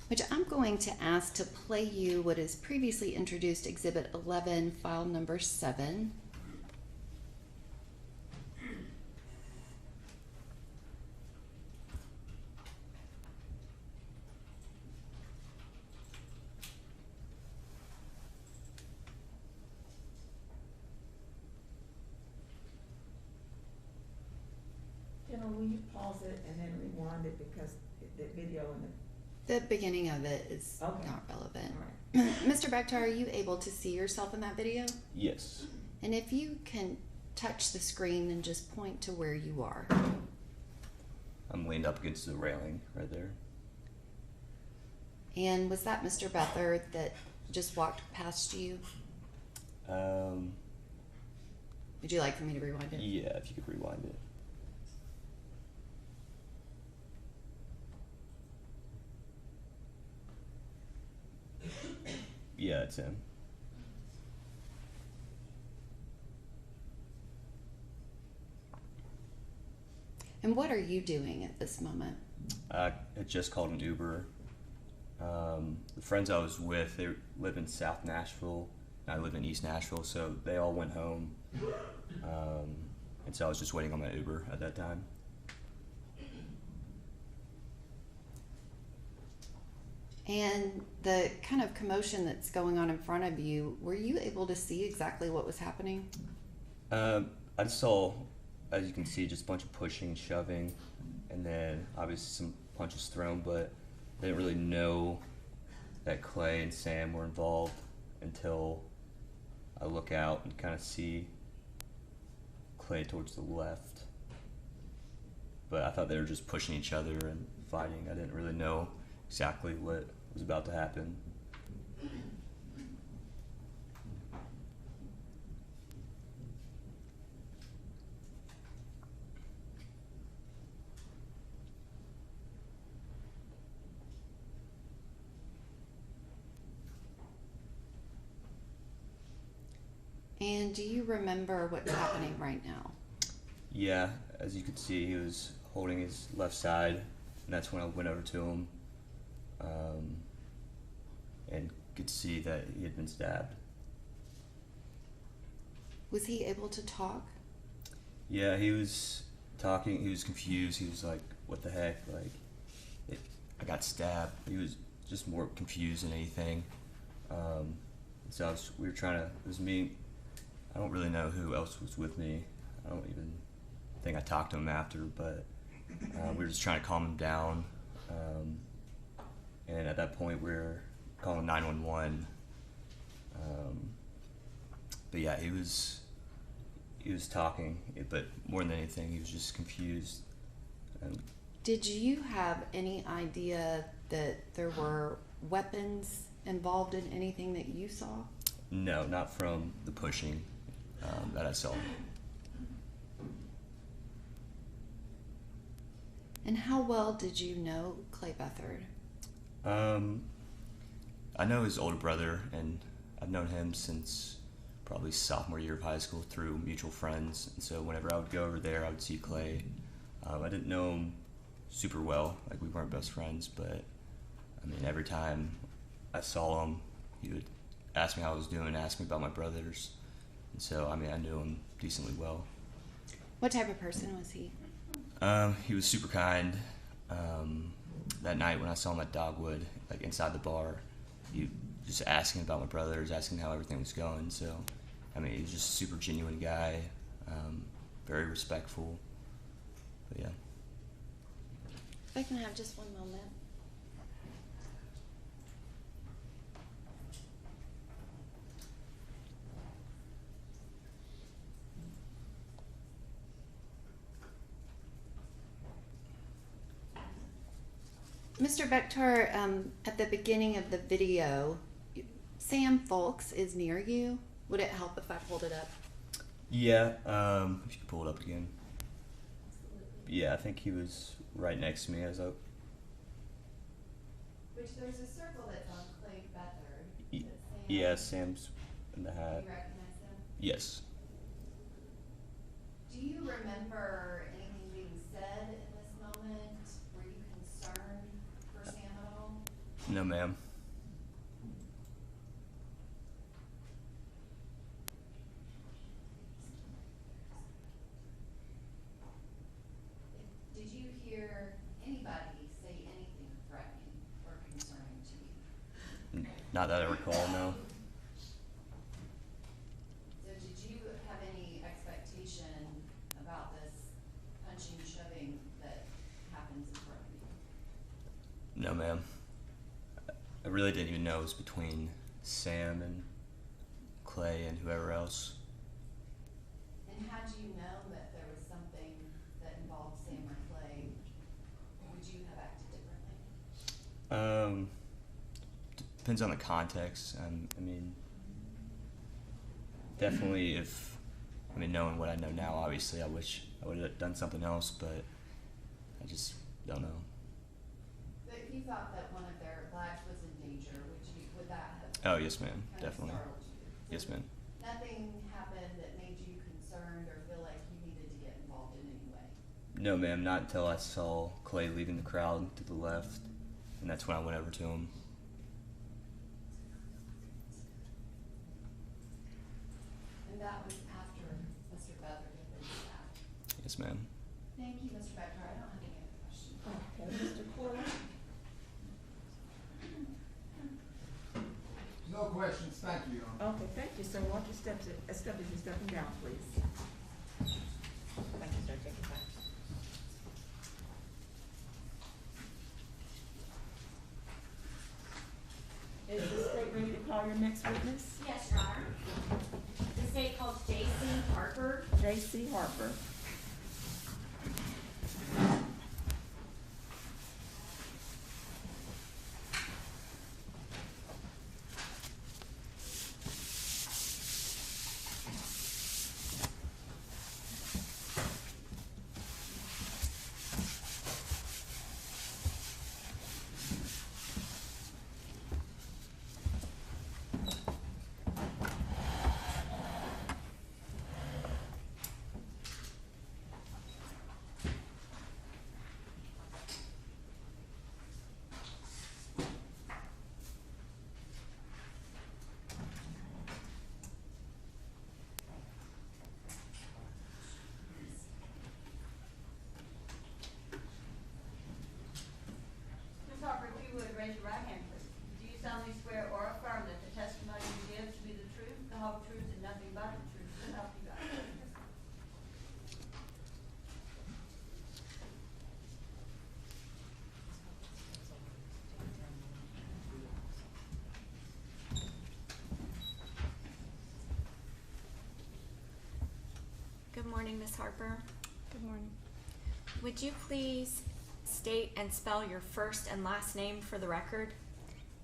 Which I'm going to ask to play you what is previously introduced Exhibit 11, file number 7. Jenna, will you pause it and then rewind it because the video and The beginning of it is Okay. not relevant. all right. Mr. Bektar, are you able to see yourself in that video? Yes. And if you can touch the screen and just point to where you are. I'm leaned up against the railing right there. And was that Mr. Beathard that just walked past you? Would you like for me to rewind it? Yeah, if you could rewind it. Yeah, it's him. And what are you doing at this moment? I had just called an Uber. The friends I was with, they live in South Nashville, and I live in East Nashville, so they all went home. And so I was just waiting on my Uber at that time. And the kind of commotion that's going on in front of you, were you able to see exactly what was happening? I just saw, as you can see, just a bunch of pushing and shoving, and then obviously some punches thrown, but I didn't really know that Clay and Sam were involved until I look out and kind of see Clay towards the left. But I thought they were just pushing each other and fighting. I didn't really know exactly what was about to happen. And do you remember what's happening right now? Yeah, as you could see, he was holding his left side, and that's when I went over to him and could see that he had been stabbed. Was he able to talk? Yeah, he was talking. He was confused. He was like, "What the heck?" Like, I got stabbed. He was just more confused than anything. So we were trying to, it was me, I don't really know who else was with me. I don't even think I talked to him after, but we were just trying to calm him down. And at that point, we were calling 911. But yeah, he was talking, but more than anything, he was just confused. Did you have any idea that there were weapons involved in anything that you saw? No, not from the pushing that I saw. And how well did you know Clay Beathard? I know his older brother, and I've known him since probably sophomore year of high school through mutual friends. And so whenever I would go over there, I would see Clay. I didn't know him super well, like we weren't best friends, but I mean, every time I saw him, he would ask me how I was doing, ask me about my brothers. And so, I mean, I knew him decently well. What type of person was he? He was super kind. That night when I saw him at Dogwood, like inside the bar, he just asking about my brothers, asking how everything was going. So, I mean, he was just a super genuine guy, very respectful. But yeah. If I can have just one moment. Mr. Bekhtar, at the beginning of the video, Sam Folks is near you. Would it help if I pulled it up? Yeah, if you could pull it up again. Yeah, I think he was right next to me as I... Which there's a circle that's on Clay Beathard. Yeah, Sam's in the hat. Do you recognize him? Yes. Do you remember anything being said in this moment? Were you concerned for Sam at all? No, ma'am. Did you hear anybody say anything threatening or concerning to you? Not that I recall, no. So did you have any expectation about this punching, shoving that happens in front of you? No, ma'am. I really didn't even know it was between Sam and Clay and whoever else. And had you known that there was something that involved Sam or Clay, would you have acted differently? Depends on the context. I mean, definitely knowing what I know now, obviously I wish I would have done something else, but I just don't know. But if you thought that one of their lives was in danger, would that have? Oh, yes, ma'am. kind of Definitely. startled you? So Yes, ma'am. Nothing happened that made you concerned or feel like you needed to get involved in any way? No, ma'am. Not until I saw Clay leaving the crowd to the left, and that's when I went over to him. And that was after Mr. Beathard had been stabbed. Yes, ma'am. Thank you, Mr. Bekhtar. I don't have any other questions. Okay, Mr. Corey? No questions, thank you. Okay, thank you, sir. Watch your steps, as you're stepping down, please. Thank you, sir. Take your time. Is the state ready to call your next witness? Yes, Your Honor. The state calls J.C. Harper. J.C. Harper. Ms. Harper, if you would raise your right hand, please. Do you solemnly swear or affirm that the morning, Ms. Harper. Good morning. Would you please state and spell your first and last name for the record?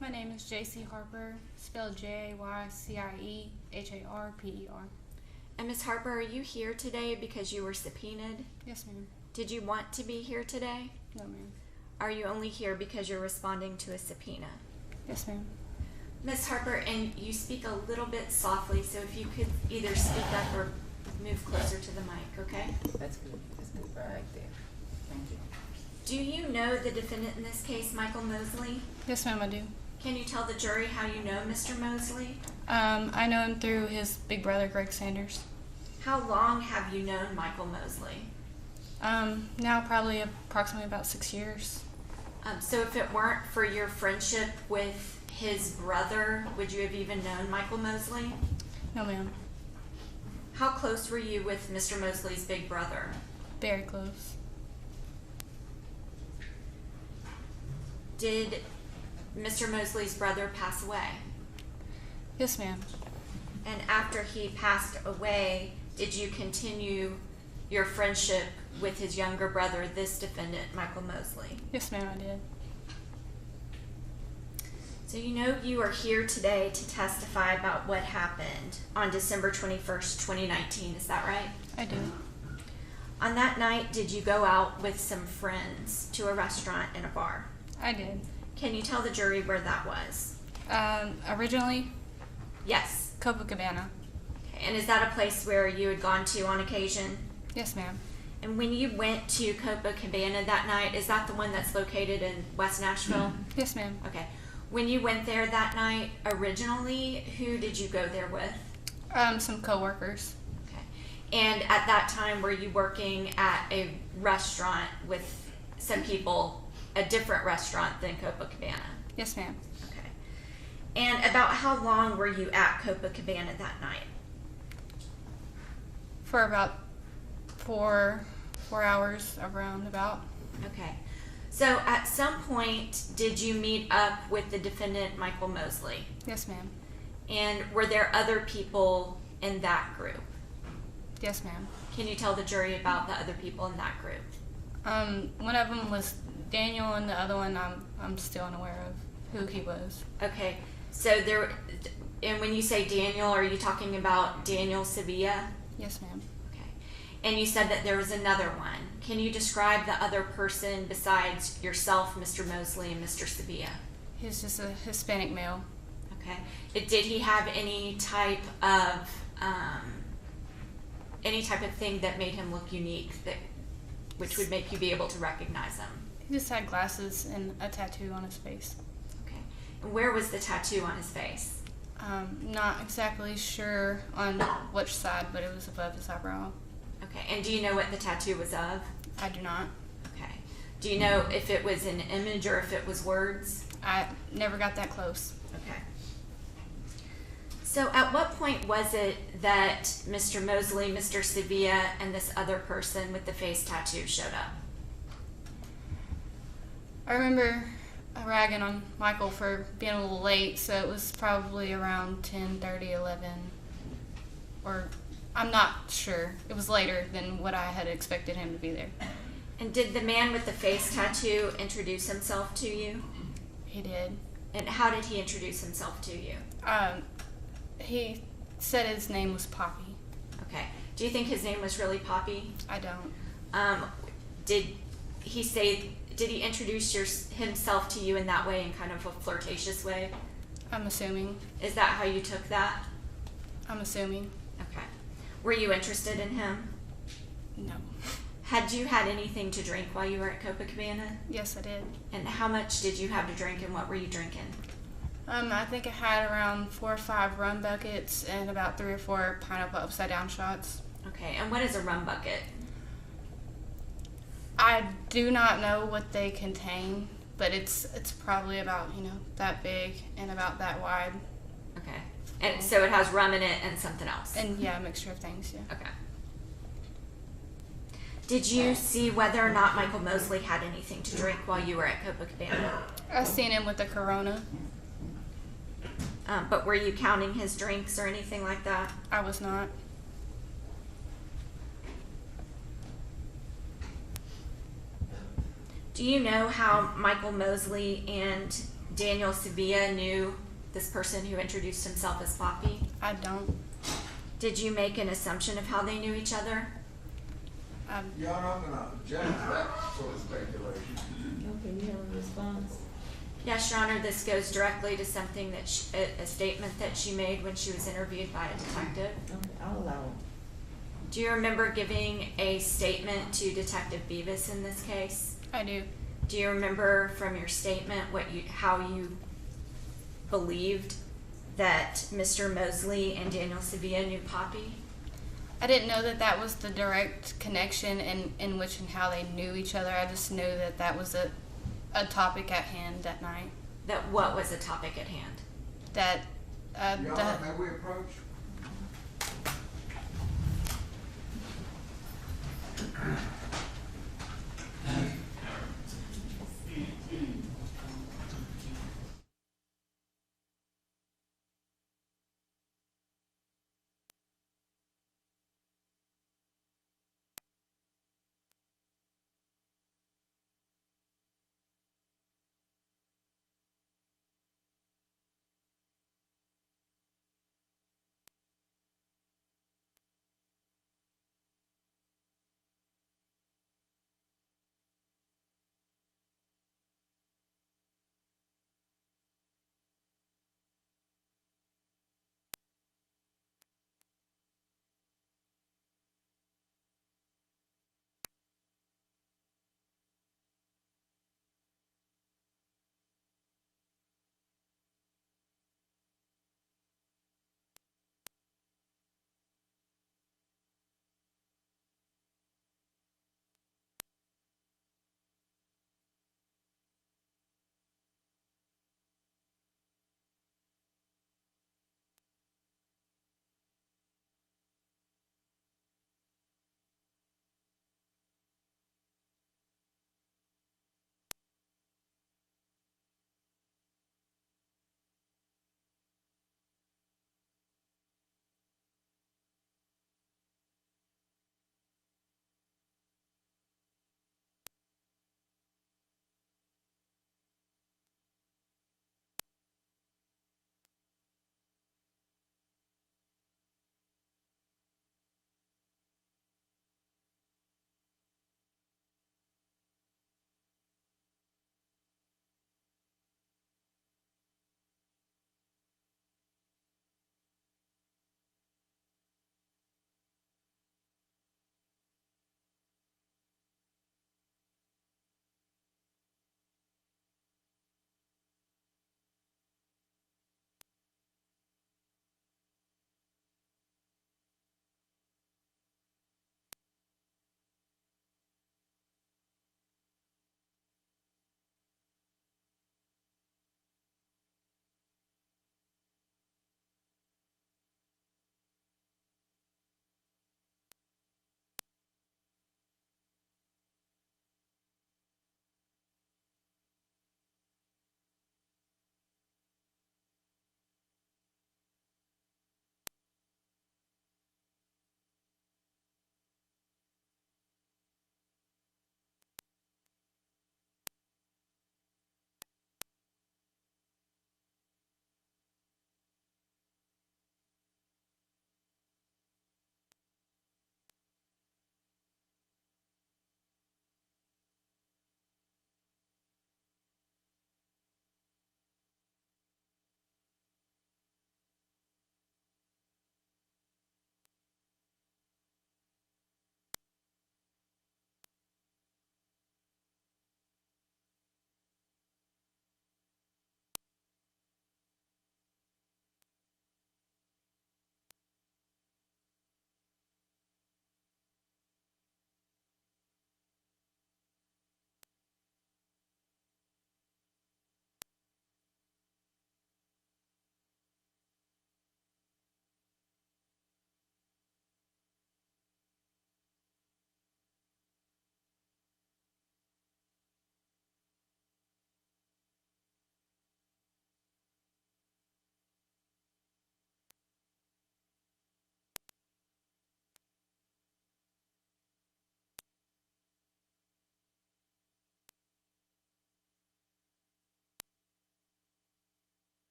My name is JC Harper, spelled JAYCIEHARPER. And Ms. Harper, are you here today because you were subpoenaed? Yes, ma'am. Did you want to be here today? No, ma'am. Are you only here because you're responding to a subpoena? Yes, ma'am. Ms. Harper, and you speak a little bit softly, so if you could either speak up or move closer to the mic, okay? That's good. That's good right there. Thank you. Do you know the defendant in this case, Michael Mosley? Yes, ma'am, I do. Can you tell the jury how you know Mr. Mosley? I know him through his big brother, Greg Sanders. How long have you known Michael Mosley? Now probably approximately about 6 years. So if it weren't for your friendship with his brother, would you have even known Michael Mosley? No, ma'am. How close were you with Mr. Mosley's big brother? Very close. Did Mr. Mosley's brother pass away? Yes, ma'am. And after he passed away, did you continue your friendship with his younger brother, this defendant, Michael Mosley? Yes, ma'am, I did. So you know you are here today to testify about what happened on December 21st, 2019, is that right? I do. On that night, did you go out with some friends to a restaurant and a bar? I did. Can you tell the jury where that was? Originally, Yes. Copacabana. Okay. And is that a place where you had gone to on occasion? Yes, ma'am. And when you went to Copacabana that night, is that the one that's located in West Nashville? Yes, ma'am. Okay. When you went there that night, originally, who did you go there with? Some coworkers. Okay. And at that time, were you working at a restaurant with some people, a different restaurant than Copacabana? Yes, ma'am. Okay. And about how long were you at Copacabana that night? For about four hours around about. Okay. So at some point, did you meet up with the defendant, Michael Mosley? Yes, ma'am. And were there other people in that group? Yes, ma'am. Can you tell the jury about the other people in that group? One of them was Daniel, and the other one I'm still unaware of who he was. Okay. So there, and when you say Daniel, are you talking about Daniel Sevilla? Yes, ma'am. Okay. And you said that there was another one. Can you describe the other person besides yourself, Mr. Mosley, and Mr. Sevilla? He's just a Hispanic male. Okay. Did he have any type of thing that made him look unique, which would make you be able to recognize him? He just had glasses and a tattoo on his face. Okay. And where was the tattoo on his face? Not exactly sure on which side, but it was above his eyebrow. Okay. And do you know what the tattoo was of? I do not. Okay. Do you know if it was an image or if it was words? I never got that close. Okay. So at what point was it that Mr. Mosley, Mr. Sevilla, and this other person with the face tattoo showed up? I remember ragging on Michael for being a little late, so it was probably around 10:30, 11, or I'm not sure. It was later than what I had expected him to be there. And did the man with the face tattoo introduce himself to you? He did. And how did he introduce himself to you? He said his name was Poppy. Okay. Do you think his name was really Poppy? I don't. Did he introduce himself to you in that way, in kind of a flirtatious way? I'm assuming. Is that how you took that? I'm assuming. Okay. Were you interested in him? No. Had you had anything to drink while you were at Copacabana? Yes, I did. And how much did you have to drink, and what were you drinking? I think I had around 4 or 5 rum buckets and about 3 or 4 pineapple upside down shots. Okay, and what is a rum bucket? I do not know what they contain, but it's probably about, that big and about that wide. Okay. And so it has rum in it and something else? And yeah, a mixture of things, yeah. Okay. Did you see whether or not Michael Mosley had anything to drink while you were at Copacabana? I seen him with a Corona. But were you counting his drinks or anything like that? I was not. Do you know how Michael Mosley and Daniel Sevilla knew this person who introduced himself as Poppy? I don't. Did you make an assumption of how they knew each other? Your Honor, I'm going to object to that sort of speculation. Okay, you have a response? Yes, Your Honor, this goes directly to something that a statement that she made when she was interviewed by a detective. Okay, I'll allow it. Do you remember giving a statement to Detective Beavis in this case? I do. Do you remember from your statement how you believed that Mr. Mosley and Daniel Sevilla knew Poppy? I didn't know that that was the direct connection in which and how they knew each other. I just knew that that was a topic at hand that night. That what was the topic at hand? That Your Honor, may we approach?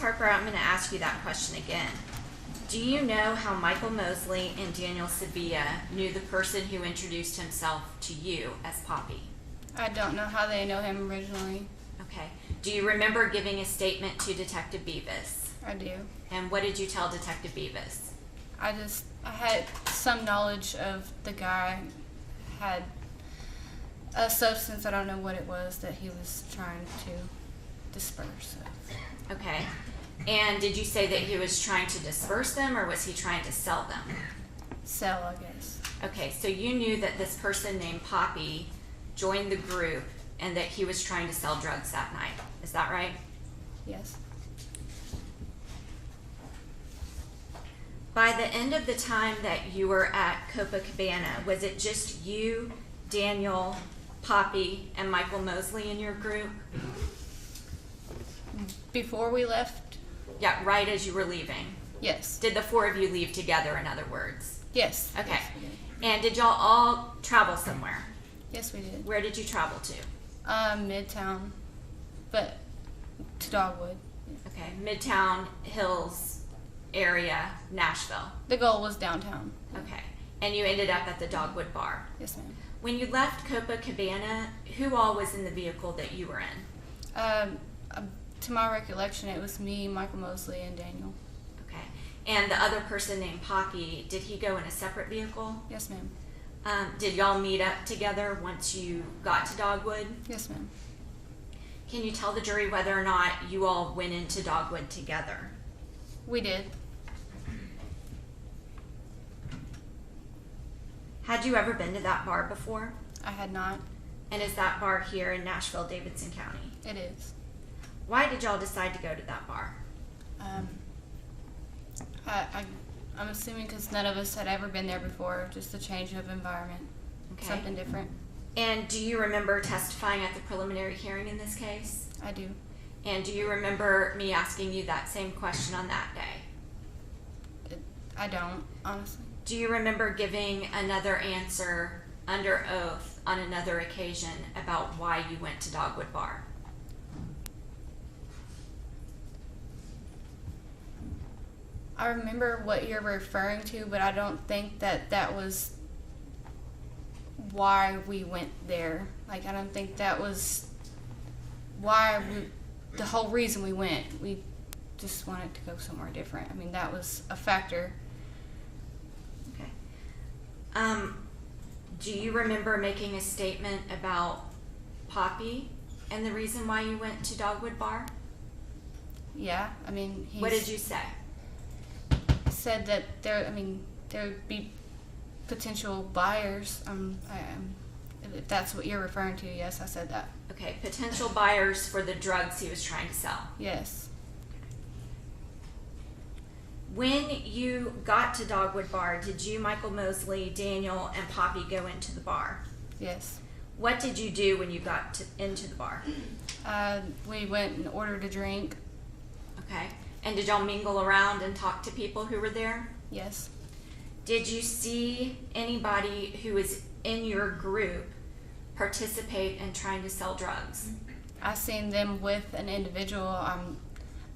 Harper, I'm going to ask you that question again. Do you know how Michael Mosley and Daniel Sevilla knew the person who introduced himself to you as Poppy? I don't know how they know him originally. Okay. Do you remember giving a statement to Detective Beavis? I do. And what did you tell Detective Beavis? I had some knowledge of the guy had a substance, I don't know what it was, that he was trying to disperse of. Okay. And did you say that he was trying to disperse them, or was he trying to sell them? Sell, I guess. Okay, so you knew that this person named Poppy joined the group and that he was trying to sell drugs that night. Is that right? Yes. By the end of the time that you were at Copacabana, was it just you, Daniel, Poppy, and Michael Mosley in your group? Before we left? Yeah, right as you were leaving. Yes. Did the four of you leave together, in other words? Yes. Okay. Yes, we did. And did y'all all travel somewhere? Yes, we did. Where did you travel to? Midtown, but to Dogwood. Okay, Midtown, Hills area, Nashville. The goal was downtown. Okay. And you ended up at the Dogwood Bar. Yes, ma'am. When you left Copacabana, who all was in the vehicle that you were in? To my recollection, it was me, Michael Mosley, and Daniel. Okay. And the other person named Poppy, did he go in a separate vehicle? Yes, ma'am. Did y'all meet up together once you got to Dogwood? Yes, ma'am. Can you tell the jury whether or not you all went into Dogwood together? We did. Had you ever been to that bar before? I had not. And is that bar here in Nashville, Davidson County? It is. Why did y'all decide to go to that bar? I'm assuming because none of us had ever been there before, just a change of environment, Okay. something different. And do you remember testifying at the preliminary hearing in this case? I do. And do you remember me asking you that same question on that day? I don't, honestly. Do you remember giving another answer under oath on another occasion about why you went to Dogwood Bar? I remember what you're referring to, but I don't think that was why we went there. Like, I don't think that was the whole reason we went. We just wanted to go somewhere different. I mean, that was a factor. Okay. Do you remember making a statement about Poppy and the reason why you went to Dogwood Bar? Yeah, I mean, What did you say? said that there would be potential buyers. If that's what you're referring to, yes, I said that. Okay, potential buyers for the drugs he was trying to sell. Yes. When you got to Dogwood Bar, did you, Michael Mosley, Daniel, and Poppy go into the bar? Yes. What did you do when you got into the bar? We went and ordered a drink. Okay. And did y'all mingle around and talk to people who were there? Yes. Did you see anybody who was in your group participate in trying to sell drugs? I seen them with an individual. I'm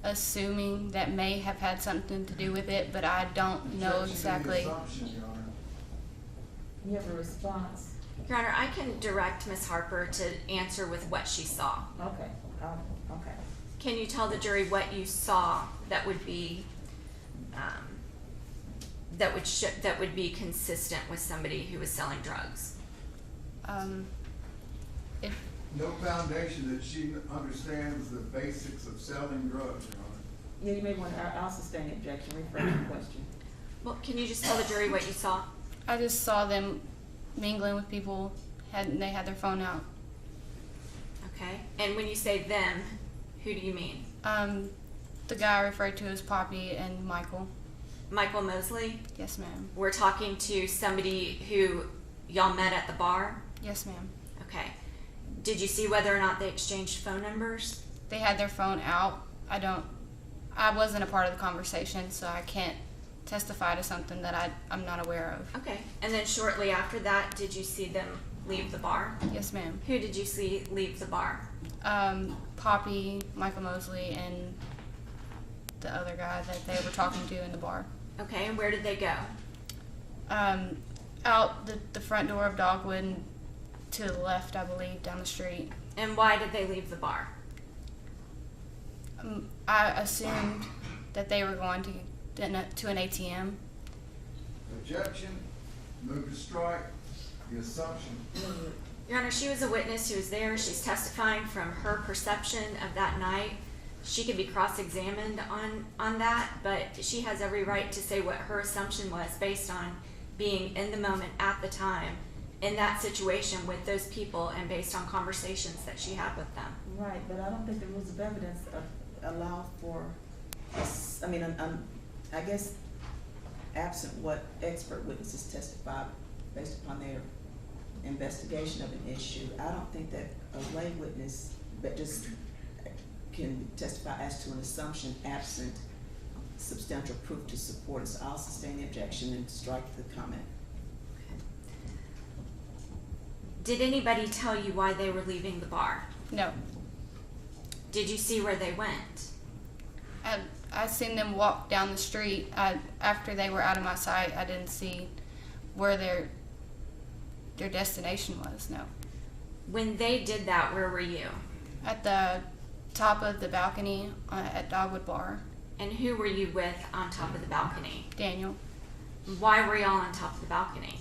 assuming that may have had something to do with it, but I don't know exactly. You have a response? Your Honor, I can direct Ms. Harper to answer with what she saw. Okay, okay. Can you tell the jury what you saw that would be that would be consistent with somebody who was selling drugs? If No foundation that she understands the basics of selling drugs, Your Honor. Yeah, you may want to, I'll sustain the objection, rephrase the question. Well, can you just tell the jury what you saw? I just saw them mingling with people, they had their phone out. Okay. And when you say them, who do you mean? The guy I referred to as Poppy and Michael. Michael Mosley? Yes, ma'am. We're talking to somebody who y'all met at the bar? Yes, ma'am. Okay. Did you see whether or not they exchanged phone numbers? They had their phone out. I wasn't a part of the conversation, so I can't testify to something that I'm not aware of. Okay. And then shortly after that, did you see them leave the bar? Yes, ma'am. Who did you see leave the bar? Poppy, Michael Mosley, and the other guy that they were talking to in the bar. Okay, and where did they go? Out the front door of Dogwood and to the left, I believe, down the street. And why did they leave the bar? I assumed that they were going to an ATM. Objection. Move to strike. The assumption. Your Honor, she was a witness who was there. She's testifying from her perception of that night. She could be cross-examined on that, but she has every right to say what her assumption was based on being in the moment at the time in that situation with those people and based on conversations that she had with them. Right, but I don't think the rules of evidence allow for, I guess, absent what expert witnesses testify based upon their investigation of an issue, I don't think that a lay witness that just can testify as to an assumption absent substantial proof to support it. So I'll sustain the objection and strike the comment. Did anybody tell you why they were leaving the bar? No. Did you see where they went? I seen them walk down the street. After they were out of my sight, I didn't see where their destination was. No. When they did that, where were you? At the top of the balcony at Dogwood Bar. And who were you with on top of the balcony? Daniel. Why were y'all on top of the balcony?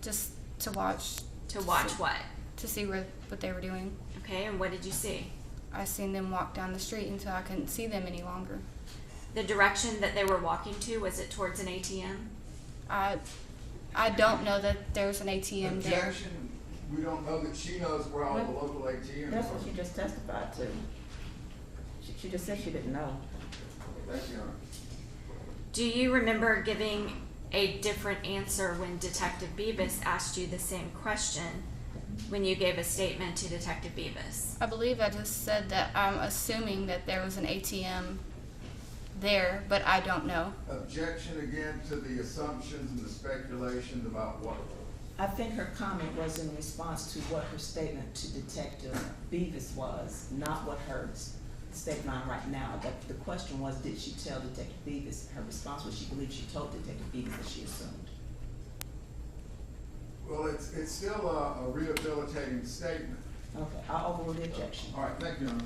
Just to watch. To watch what? To see what they were doing. Okay, and what did you see? I seen them walk down the street until I couldn't see them any longer. The direction that they were walking to, was it towards an ATM? I don't know that there's an ATM there. Objection. We don't know that she knows where all the local ATMs That's are. what she just testified to. She just said she didn't know. Thank you, Your Honor. Do you remember giving a different answer when Detective Beavis asked you the same question when you gave a statement to Detective Beavis? I believe I just said that I'm assuming that there was an ATM there, but I don't know. Objection again to the assumptions and the speculations about what. I think her comment was in response to what her statement to Detective Beavis was, not what her statement right now. The question was, did she tell Detective Beavis? Her response was she believed she told Detective Beavis that she assumed. Well, it's still a rehabilitating statement. Okay, I'll overrule the objection. All right, thank you, Your Honor.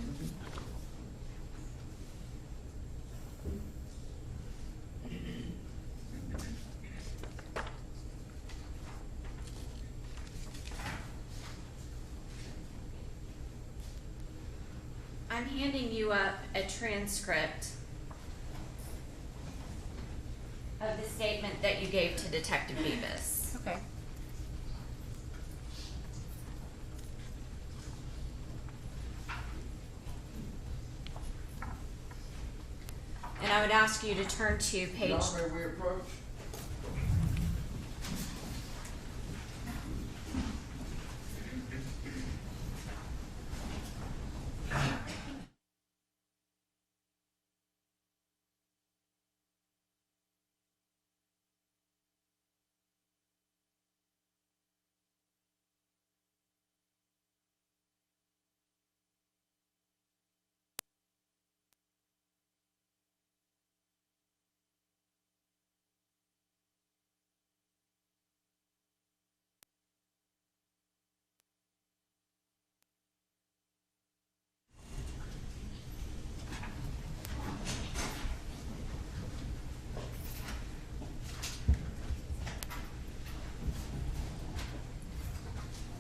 I'm handing you up a transcript of the statement that you gave to Detective Beavis. Okay. And I would ask you to turn to page... Your Honor, may we approach?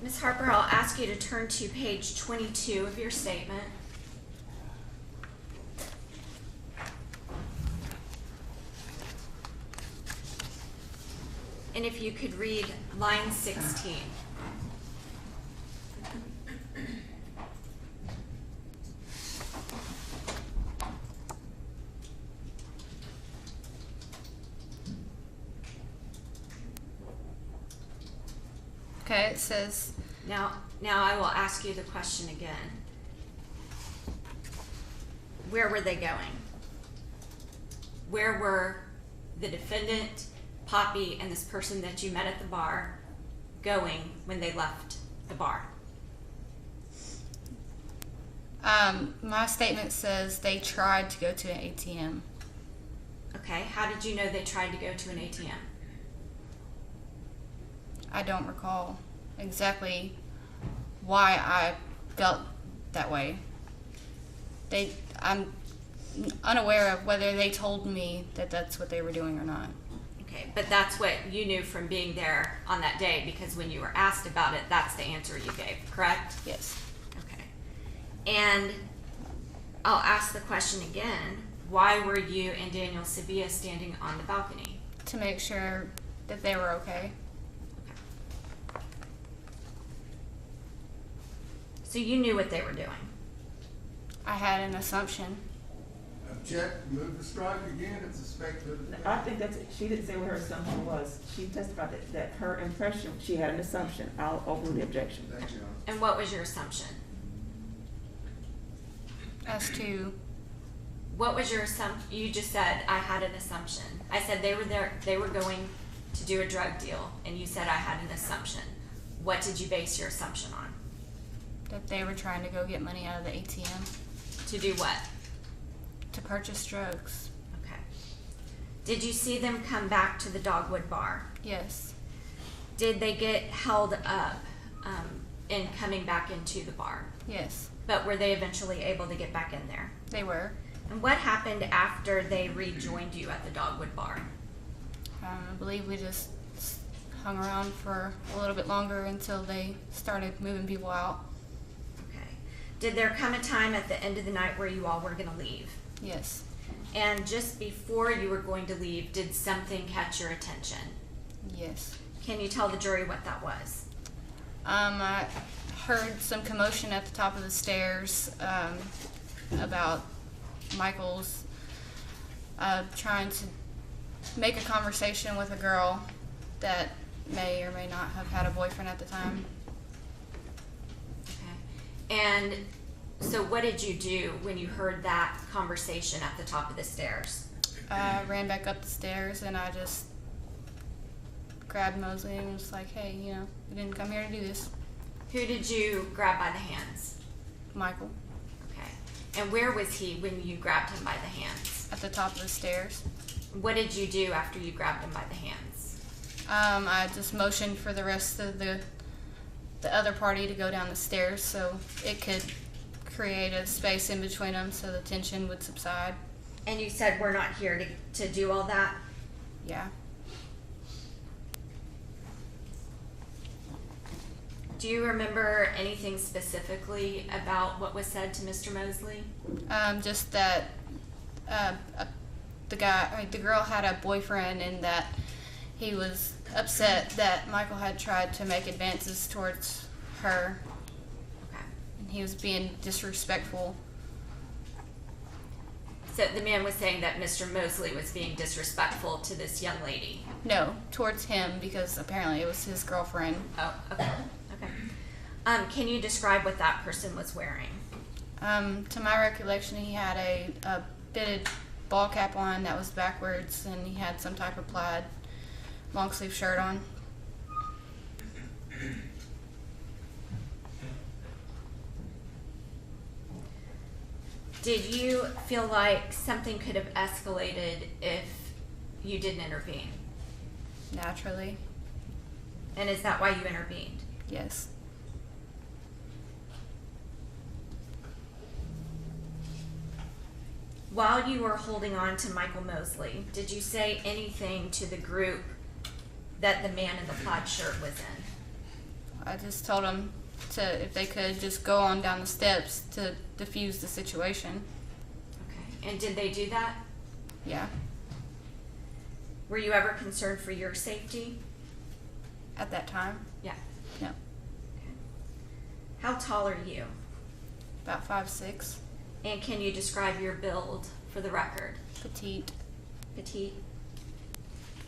Ms. Harper, I'll ask you to turn to page 22 of your statement. And if you could read line 16. Okay, it says, Now I will ask you the question again. Where were they going? Where were the defendant, Poppy, and this person that you met at the bar going when they left the bar? my statement says they tried to go to an ATM. Okay, how did you know they tried to go to an ATM? I don't recall exactly why I felt that way. I'm unaware of whether they told me that that's what they were doing or not. Okay, but that's what you knew from being there on that day, because when you were asked about it, that's the answer you gave, correct? Yes. Okay. And I'll ask the question again. Why were you and Daniel Sevilla standing on the balcony? To make sure that they were okay. So you knew what they were doing. I had an assumption. Object, move to strike again, it's a speculative. I think that's, she didn't say what her assumption was. She testified that her impression, she had an assumption. I'll overrule the objection. Thank you. And what was your assumption? As to, What was your assumption? You just said, I had an assumption. I said they were there, they were going to do a drug deal, and you said I had an assumption. What did you base your assumption on? that they were trying to go get money out of the ATM To do what? to purchase drugs. Okay. Did you see them come back to the Dogwood Bar? Yes. Did they get held up in coming back into the bar? Yes. But were they eventually able to get back in there? They were. And what happened after they rejoined you at the Dogwood Bar? I believe we just hung around for a little bit longer until they started moving people out. Okay. Did there come a time at the end of the night where you all were going to leave? Yes. And just before you were going to leave, did something catch your attention? Yes. Can you tell the jury what that was? I heard some commotion at the top of the stairs about Michael's trying to make a conversation with a girl that may or may not have had a boyfriend at the time. Okay. And so what did you do when you heard that conversation at the top of the stairs? I ran back up the stairs and I just grabbed Mosley and was like, hey, you know, we didn't come here to do this. Who did you grab by the hands? Michael, Okay. And where was he when you grabbed him by the hands? at the top of the stairs. What did you do after you grabbed him by the hands? I just motioned for the rest of the other party to go down the stairs so it could create a space in between them so the tension would subside. And you said we're not here to do all that? Yeah. Do you remember anything specifically about what was said to Mr. Mosley? Just that the girl had a boyfriend and that he was upset that Michael had tried to make advances towards her Okay. and he was being disrespectful. So the man was saying that Mr. Mosley was being disrespectful to this young lady. No, towards him because apparently it was his girlfriend. Oh, okay. Okay. Can you describe what that person was wearing? To my recollection, he had a fitted ball cap on that was backwards, and he had some type of plaid long sleeve shirt on. Did you feel like something could have escalated if you didn't intervene? Naturally, And is that why you intervened? yes. While you were holding on to Michael Mosley, did you say anything to the group that the man in the plaid shirt was in? I just told him to, if they could, just go on down the steps to diffuse the situation. Okay. And did they do that? Yeah. Were you ever concerned for your safety? At that time, Yeah. no. How tall are you? About 5'6", And can you describe your build for the record? petite. Petite.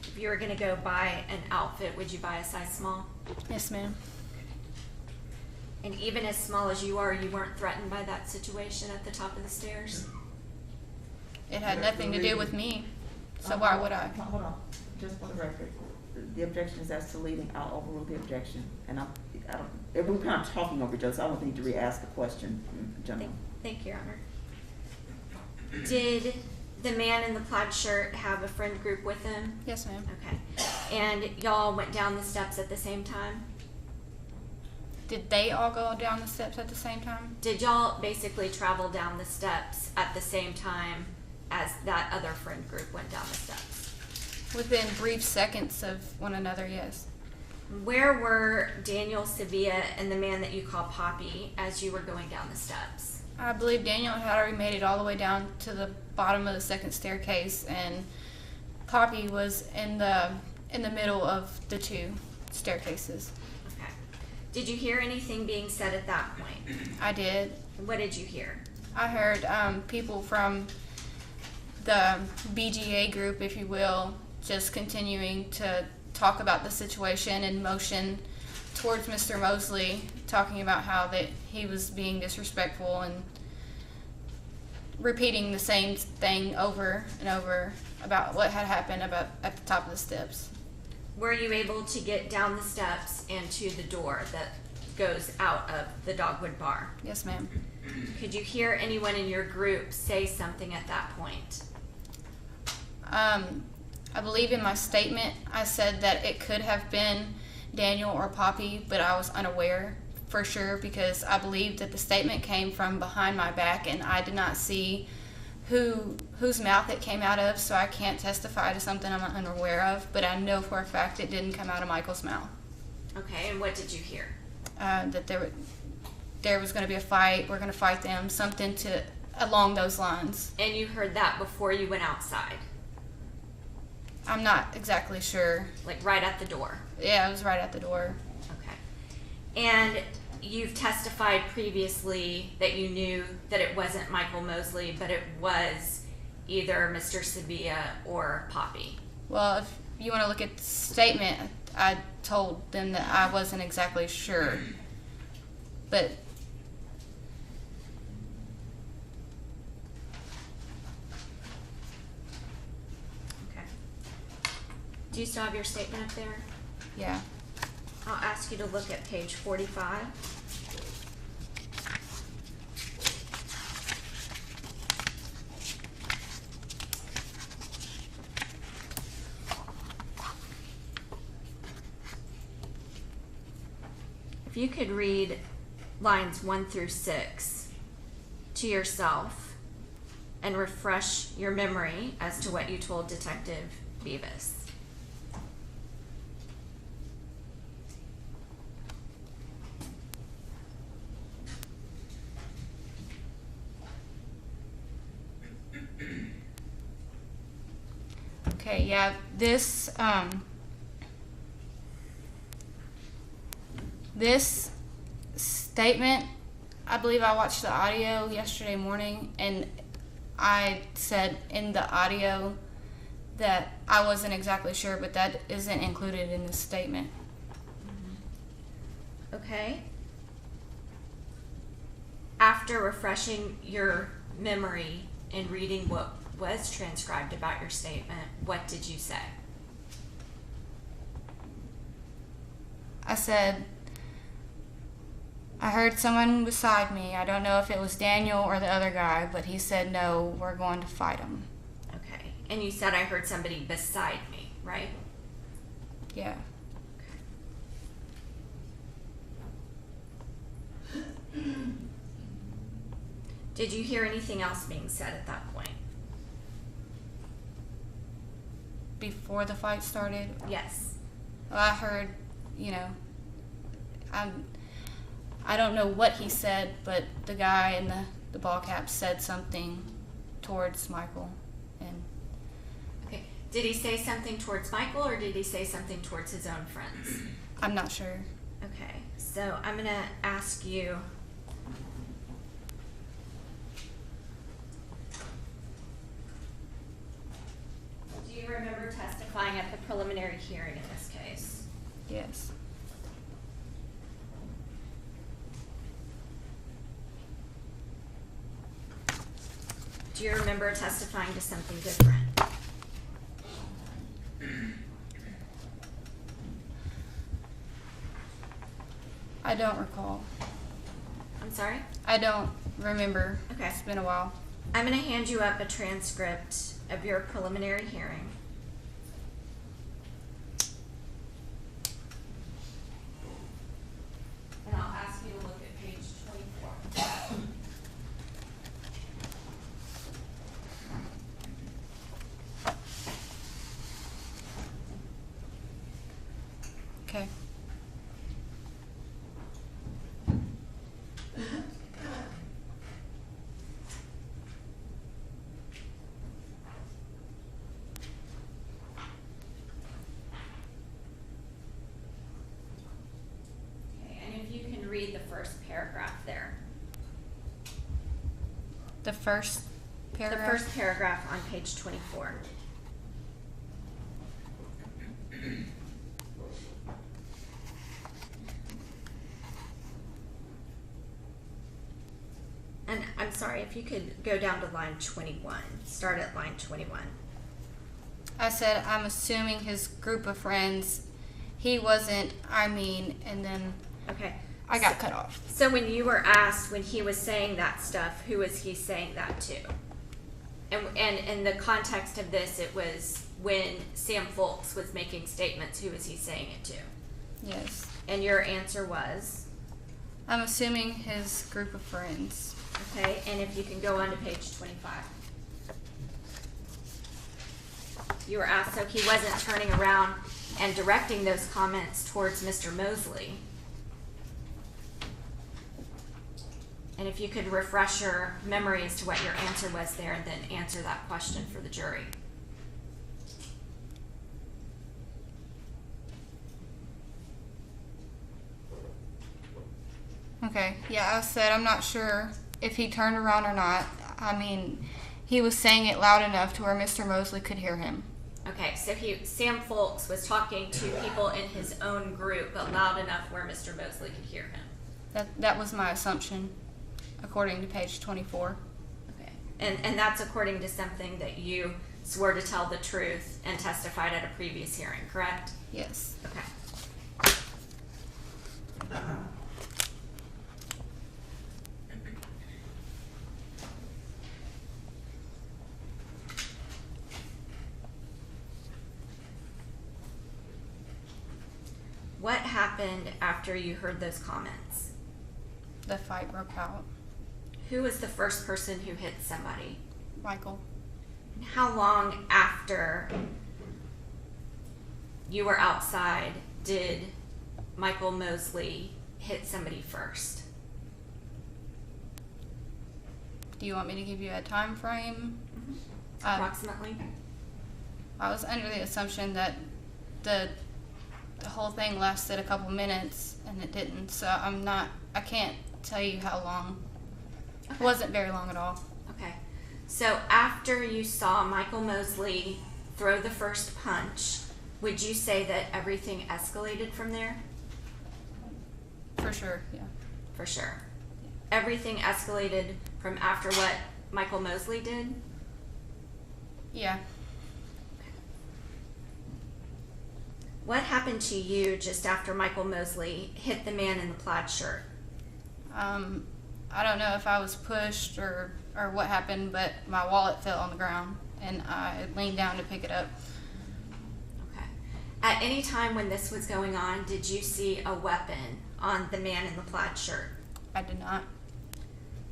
If you were going to go buy an outfit, would you buy a size small? Yes, ma'am. And even as small as you are, you weren't threatened by that situation at the top of the stairs? It had nothing to do with me, so why would I? Hold on, just for the record, the objection is as to leaving, I'll overrule the objection, and I don't, we're kind of talking over each other, so I don't need to re-ask the question, General. Thank you, Your Honor. Did the man in the plaid shirt have a friend group with him? Yes, ma'am. Okay. And y'all went down the steps at the same time? Did they all go down the steps at the same time? Did y'all basically travel down the steps at the same time as that other friend group went down the steps? Within brief seconds of one another, yes. Where were Daniel, Sevilla, and the man that you call Poppy as you were going down the steps? I believe Daniel had already made it all the way down to the bottom of the second staircase, and Poppy was in the middle of the two staircases. Okay. Did you hear anything being said at that point? I did. What did you hear? I heard people from the BGA group, if you will, just continuing to talk about the situation and motion towards Mr. Mosley, talking about how that he was being disrespectful and repeating the same thing over and over about what had happened about at the top of the steps. Were you able to get down the steps and to the door that goes out of the Dogwood Bar? Yes, ma'am. Could you hear anyone in your group say something at that point? I believe in my statement I said that it could have been Daniel or Poppy, but I was unaware for sure because I believe that the statement came from behind my back and I did not see whose mouth it came out of, so I can't testify to something I'm unaware of, but I know for a fact it didn't come out of Michael's mouth. Okay, and what did you hear? That there was going to be a fight, we're going to fight them, something along those lines. And you heard that before you went outside? I'm not exactly sure. Like right at the door? Yeah, it was right at the door. Okay. And you've testified previously that you knew that it wasn't Michael Mosley, but it was either Mr. Sevilla or Poppy. Well, if you want to look at the statement, I told them that I wasn't exactly sure. But Okay. Do you still have your statement up there? yeah. I'll ask you to look at page 45. If you could read lines 1 through 6 to yourself and refresh your memory as to what you told Detective Beavis. Okay, yeah, this statement, I believe I watched the audio yesterday morning, and I said in the audio that I wasn't exactly sure, but that isn't included in this statement. Okay. After refreshing your memory and reading what was transcribed about your statement, what did you say? I said, I heard someone beside me. I don't know if it was Daniel or the other guy, but he said, no, we're going to fight him. Okay. And you said I heard somebody beside me, right? Yeah. Did you hear anything else being said at that point? Before the fight started, Yes. well, I heard, I don't know what he said, but the guy in the ball cap said something towards Michael. And Okay. Did he say something towards Michael or did he say something towards his own friends? I'm not sure. Okay. So I'm going to ask you, do you remember testifying at the preliminary hearing in this case? Yes. Do you remember testifying to something different? I don't recall. I'm sorry? I don't remember. Okay. It's been a while. I'm going to hand you up a transcript of your preliminary hearing. And I'll ask you to look at page 24. Okay. Okay, and if you can read the first paragraph there. The first paragraph. The first paragraph on page 24. And I'm sorry, if you could go down to line 21. Start at line 21. I said, I'm assuming his group of friends. He wasn't, and then Okay. I got cut off. So when you were asked, when he was saying that stuff, who was he saying that to? And in the context of this, it was when Sam Folks was making statements, who was he saying it to? Yes. And your answer was? I'm assuming his group of friends. Okay, and if you can go on to page 25. You were asked, so he wasn't turning around and directing those comments towards Mr. Mosley. And if you could refresh your memory as to what your answer was there, and then answer that question for the jury. Okay. Yeah, I said I'm not sure if he turned around or not. He was saying it loud enough to where Mr. Mosley could hear him. Okay, so Sam Folks was talking to people in his own group, but loud enough where Mr. Mosley could hear him. That was my assumption, according to page 24. Okay, and that's according to something that you swore to tell the truth and testified at a previous hearing, correct? Yes. Okay. What happened after you heard those comments? The fight broke out. Who was the first person who hit somebody? Michael. And how long after you were outside did Michael Mosley hit somebody first? Do you want me to give you a time frame? Approximately? I was under the assumption that the whole thing lasted a couple minutes, and it didn't. So I can't tell you how long. Okay. It wasn't very long at all. Okay. So after you saw Michael Mosley throw the first punch, would you say that everything escalated from there? For sure, yeah. For sure. Everything escalated from after what Michael Mosley did? Yeah. What happened to you just after Michael Mosley hit the man in the plaid shirt? I don't know if I was pushed or what happened, but my wallet fell on the ground, and I leaned down to pick it up. Okay. At any time when this was going on, did you see a weapon on the man in the plaid shirt? I did not.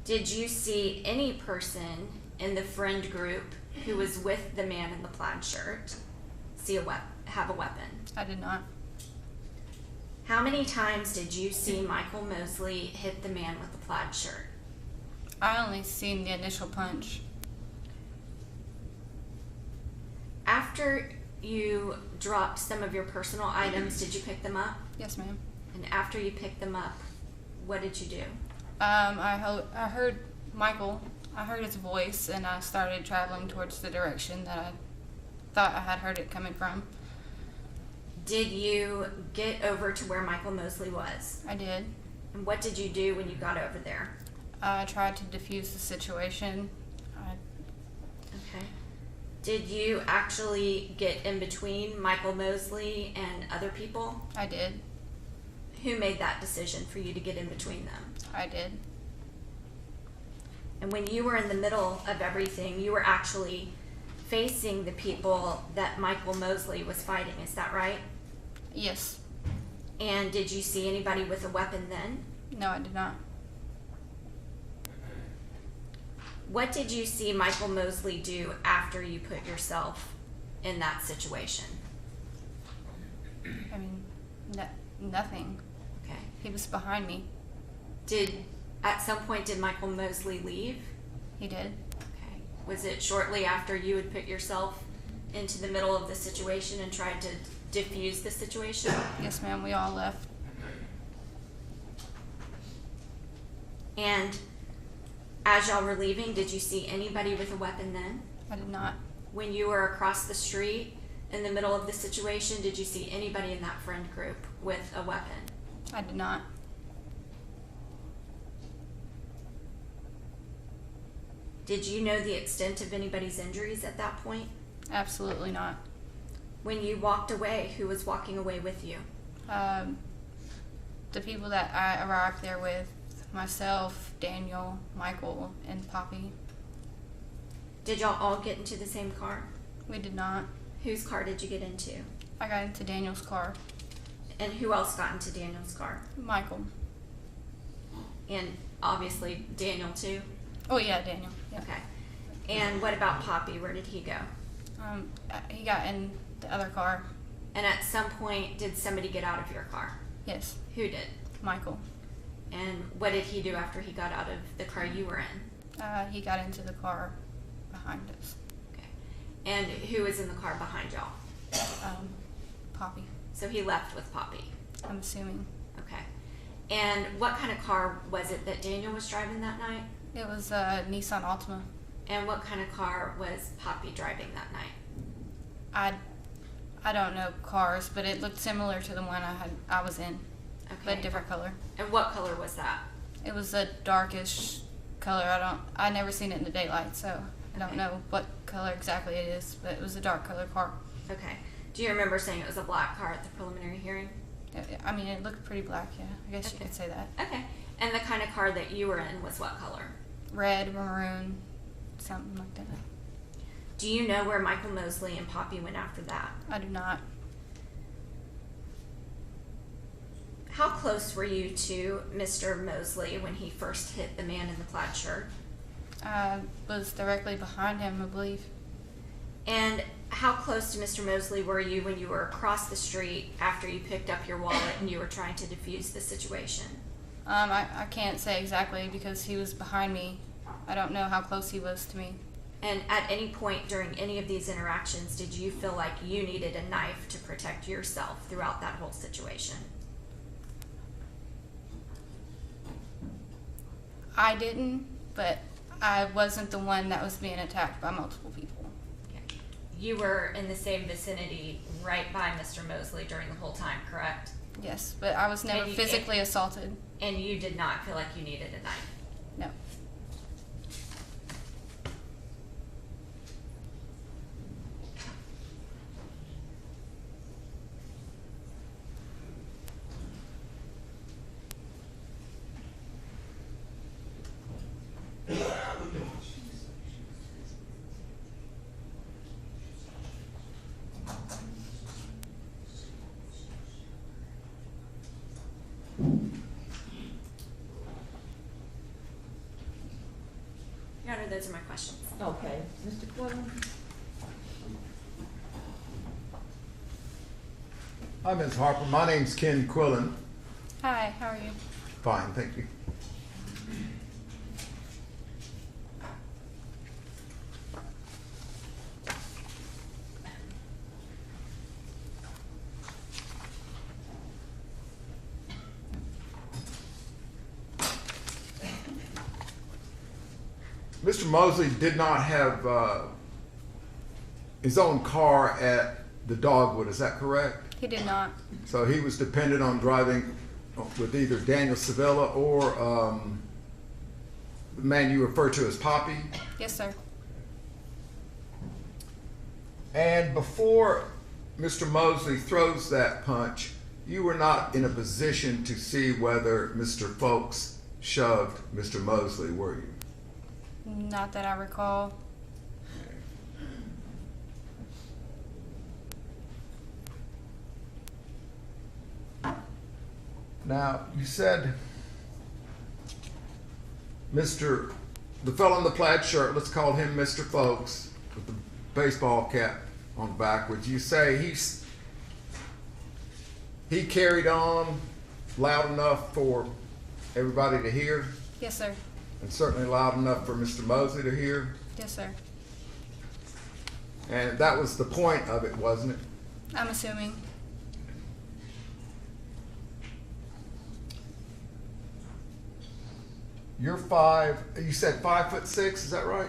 Did you see any person in the friend group who was with the man in the plaid shirt have a weapon? I did not. How many times did you see Michael Mosley hit the man with the plaid shirt? I only seen the initial punch. After you dropped some of your personal items, did you pick them up? Yes, ma'am. And after you picked them up, what did you do? I heard Michael. I heard his voice, and I started traveling towards the direction that I thought I had heard it coming from. Did you get over to where Michael Mosley was? I did. And what did you do when you got over there? I tried to defuse the situation. Okay. Did you actually get in between Michael Mosley and other people? I did. Who made that decision for you to get in between them? I did. And when you were in the middle of everything, you were actually facing the people that Michael Mosley was fighting. Is that right? Yes. And did you see anybody with a weapon then? No, I did not. What did you see Michael Mosley do after you put yourself in that situation? I mean, nothing. Okay. He was behind me. At some point, did Michael Mosley leave? He did. Okay. Was it shortly after you had put yourself into the middle of the situation and tried to diffuse the situation? Yes, ma'am. We all left. And as y'all were leaving, did you see anybody with a weapon then? I did not. When you were across the street in the middle of the situation, did you see anybody in that friend group with a weapon? I did not. Did you know the extent of anybody's injuries at that point? Absolutely not. When you walked away, who was walking away with you? The people that I arrived there with, myself, Daniel, Michael, and Poppy. Did y'all all get into the same car? We did not. Whose car did you get into? I got into Daniel's car. And who else got into Daniel's car? Michael. And obviously Daniel too? Oh yeah, Daniel. Yeah. Okay. And what about Poppy? Where did he go? He got in the other car. And at some point, did somebody get out of your car? Yes. Who did? Michael. And what did he do after he got out of the car you were in? He got into the car behind us. Okay. And who was in the car behind y'all? Poppy. So he left with Poppy. I'm assuming. Okay. And what kind of car was it that Daniel was driving that night? It was a Nissan Altima. And what kind of car was Poppy driving that night? I don't know cars, but it looked similar to the one I was in, but different color. And what color was that? It was a darkish color. I never seen it in the daylight, so I don't know what color exactly it is, but it was a dark color car. Okay. Do you remember saying it was a black car at the preliminary hearing? I mean, it looked pretty black, yeah. I guess you could say that. Okay. And the kind of car that you were in was what color? Red, maroon, something like that. Do you know where Michael Mosley and Poppy went after that? I do not. How close were you to Mr. Mosley when he first hit the man in the plaid shirt? I was directly behind him, I believe. And how close to Mr. Mosley were you when you were across the street after you picked up your wallet and you were trying to defuse the situation? I can't say exactly because he was behind me. I don't know how close he was to me. And at any point during any of these interactions, did you feel like you needed a knife to protect yourself throughout that whole situation? I didn't, but I wasn't the one that was being attacked by multiple people. Okay. You were in the same vicinity right by Mr. Mosley during the whole time, correct? Yes, but I was never physically assaulted. And you did not feel like you needed a knife? No. Your Honor, those are my questions. Okay, Mr. Quillen? Hi, Ms. Harper. My name's Ken Quillen. Hi, how are you? Fine, thank you. Mr. Mosley did not have his own car at the Dogwood, is that correct? He did not. So he was dependent on driving with either Daniel Sevilla or the man you refer to as Poppy? Yes, sir. And before Mr. Mosley throws that punch, you were not in a position to see whether Mr. Folks shoved Mr. Mosley, were you? Not that I recall. Now, you said the fellow in the plaid shirt, let's call him Mr. Folks, with the baseball cap on the back. Would you say he carried on loud enough for everybody to hear? Yes, sir. And certainly loud enough for Mr. Mosley to hear? Yes, sir. And that was the point of it, wasn't it? I'm assuming. You said 5'6", is that right?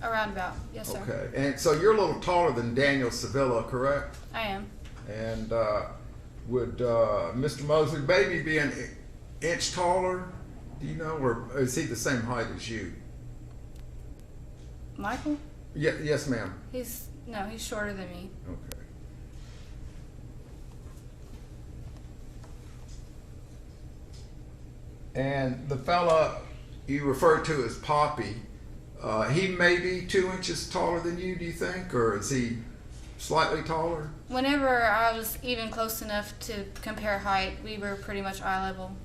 Around about. Yes, sir. Okay, and so you're a little taller than Daniel Sevilla, correct? I am. And would Mr. Mosley maybe be an inch taller? Do you know, or is he the same height as you? Michael? Yeah, yes, ma'am. He's shorter than me. Okay. And the fella you referred to as Poppy, he may be 2 inches taller than you, do you think? Or is he slightly taller? Whenever I was even close enough to compare height, we were pretty much eye level.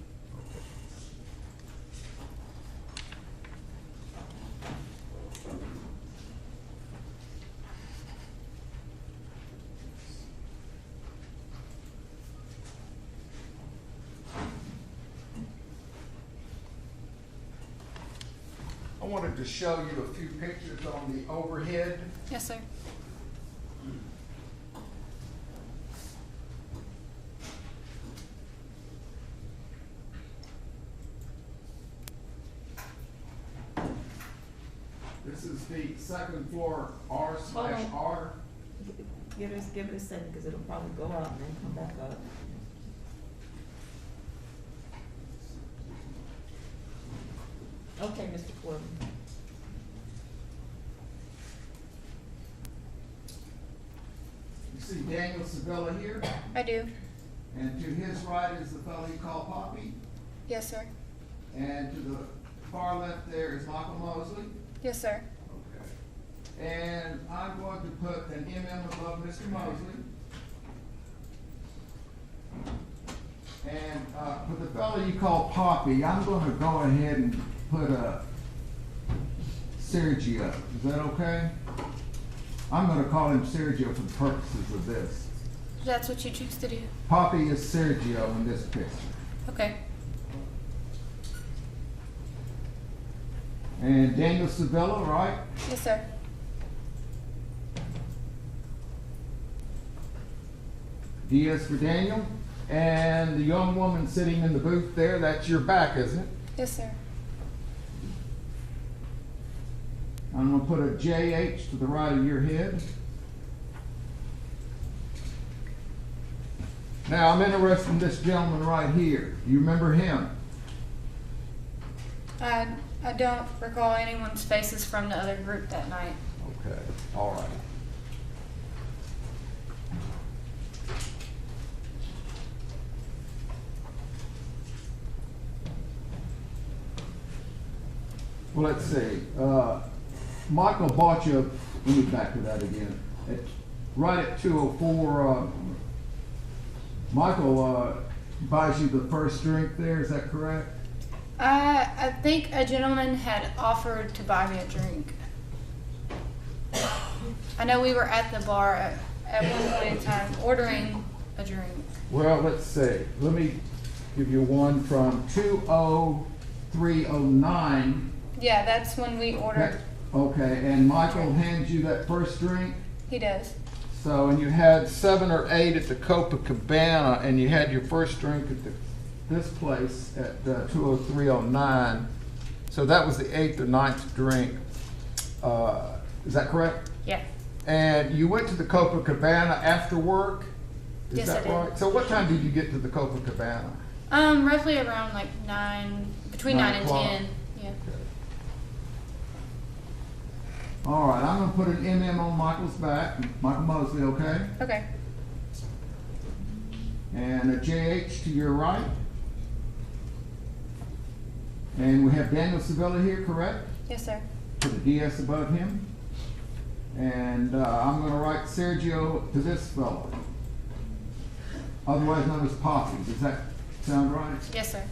I wanted to show you a few pictures on the overhead. Yes, sir. This is the second floor Hold R/R. Give it a second, because it'll probably go out and then come back up. Okay, Mr. Corbin. You see Daniel Sevilla here, I do. and to his right is the fellow you call Poppy, Yes, sir. and to the far left there is Michael Mosley. Yes, sir. Okay. And I'm going to put an above Mr. Mosley. And for the fellow you call Poppy, I'm going to go ahead and put a Sergio. Is that okay? I'm going to call him Sergio for the purposes of this. That's what you choose to do. Poppy is Sergio in this picture. Okay. And Daniel Sevilla, right? Yes, sir. D is for Daniel. And the young woman sitting in the booth there, that's your back, isn't it? Yes, sir. I'm going to put a JH to the right of your head. Now, I'm interested in this gentleman right here. You remember him? I don't recall anyone's faces from the other group that night. Okay, all right. Well, let's see. Michael bought you, let me back to that again. Right at 2:04, Michael buys you the first drink there, is that correct? I think a gentleman had offered to buy me a drink. I know we were at the bar at one point in time ordering a drink. Well, let's see. Let me give you one from 2:03:09. Yeah, that's when we ordered. Okay, and Michael hands you that first drink? He does. So, and you had 7 or 8 at the Copacabana, and you had your first drink at this place at 2:03:09. So that was the 8th or 9th drink. Is that correct? Yeah. And you went to the Copacabana after work? Is Yes, I that did. right? So what time did you get to the Copacabana? Roughly around like between 9 and o'clock. 10. Yeah. All right, I'm going to put an MM on Michael's back. Michael Mosley, okay? Okay. And a JH to your right. And we have Daniel Sevilla here, correct? Yes, sir. put a DS above him. And I'm going to write Sergio to this fellow, otherwise known as Poppy. Does that sound right? Yes, sir.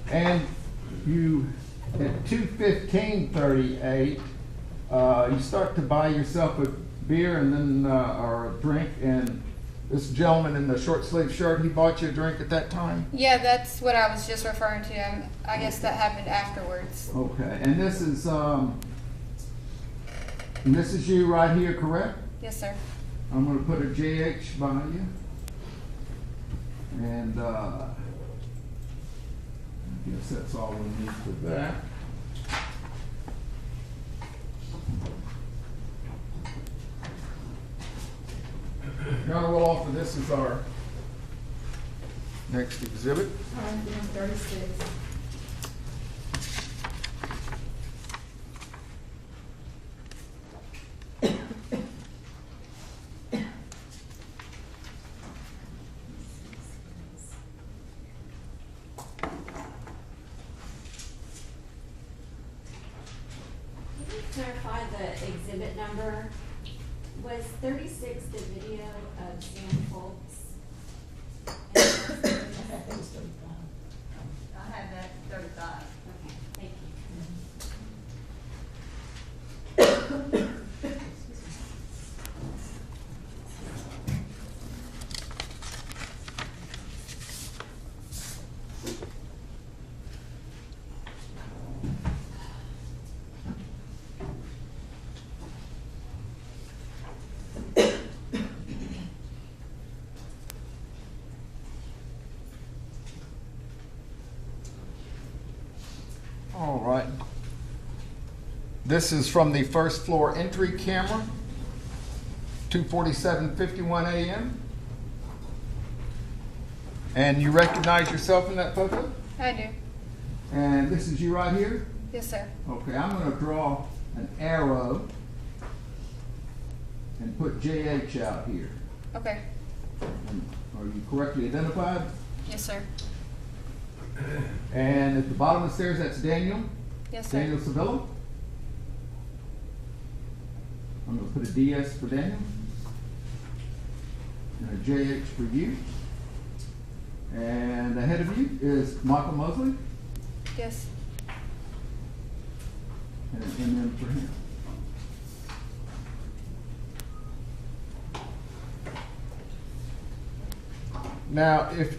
And you, at 2:15:38, you start to buy yourself a beer and then or a drink. And this gentleman in the short sleeve shirt, he bought you a drink at that time. Yeah, that's what I was just referring to. I guess that happened afterwards. Okay. And this is you right here, correct? Yes, sir. I'm going to put a JH by you. And I guess that's all we need for that. Now we'll offer this as our next exhibit. 36. Clarify the exhibit number. Was 36 the video of Sam Foltz? I had that 35. Okay, thank you. All right. This is from the first floor entry camera, 2:47:51 a.m. And you recognize yourself in that photo? I do. And this is you right here? Yes, sir. Okay, I'm going to draw an arrow and put JH out here. Okay. And are you correctly identified? Yes, sir. And at the bottom of the stairs, that's Daniel. Yes, sir. Daniel Sevilla. I'm going to put a DS for Daniel. And a JH for you. And ahead of you is Michael Mosley. Yes. And an MM for him. Now, if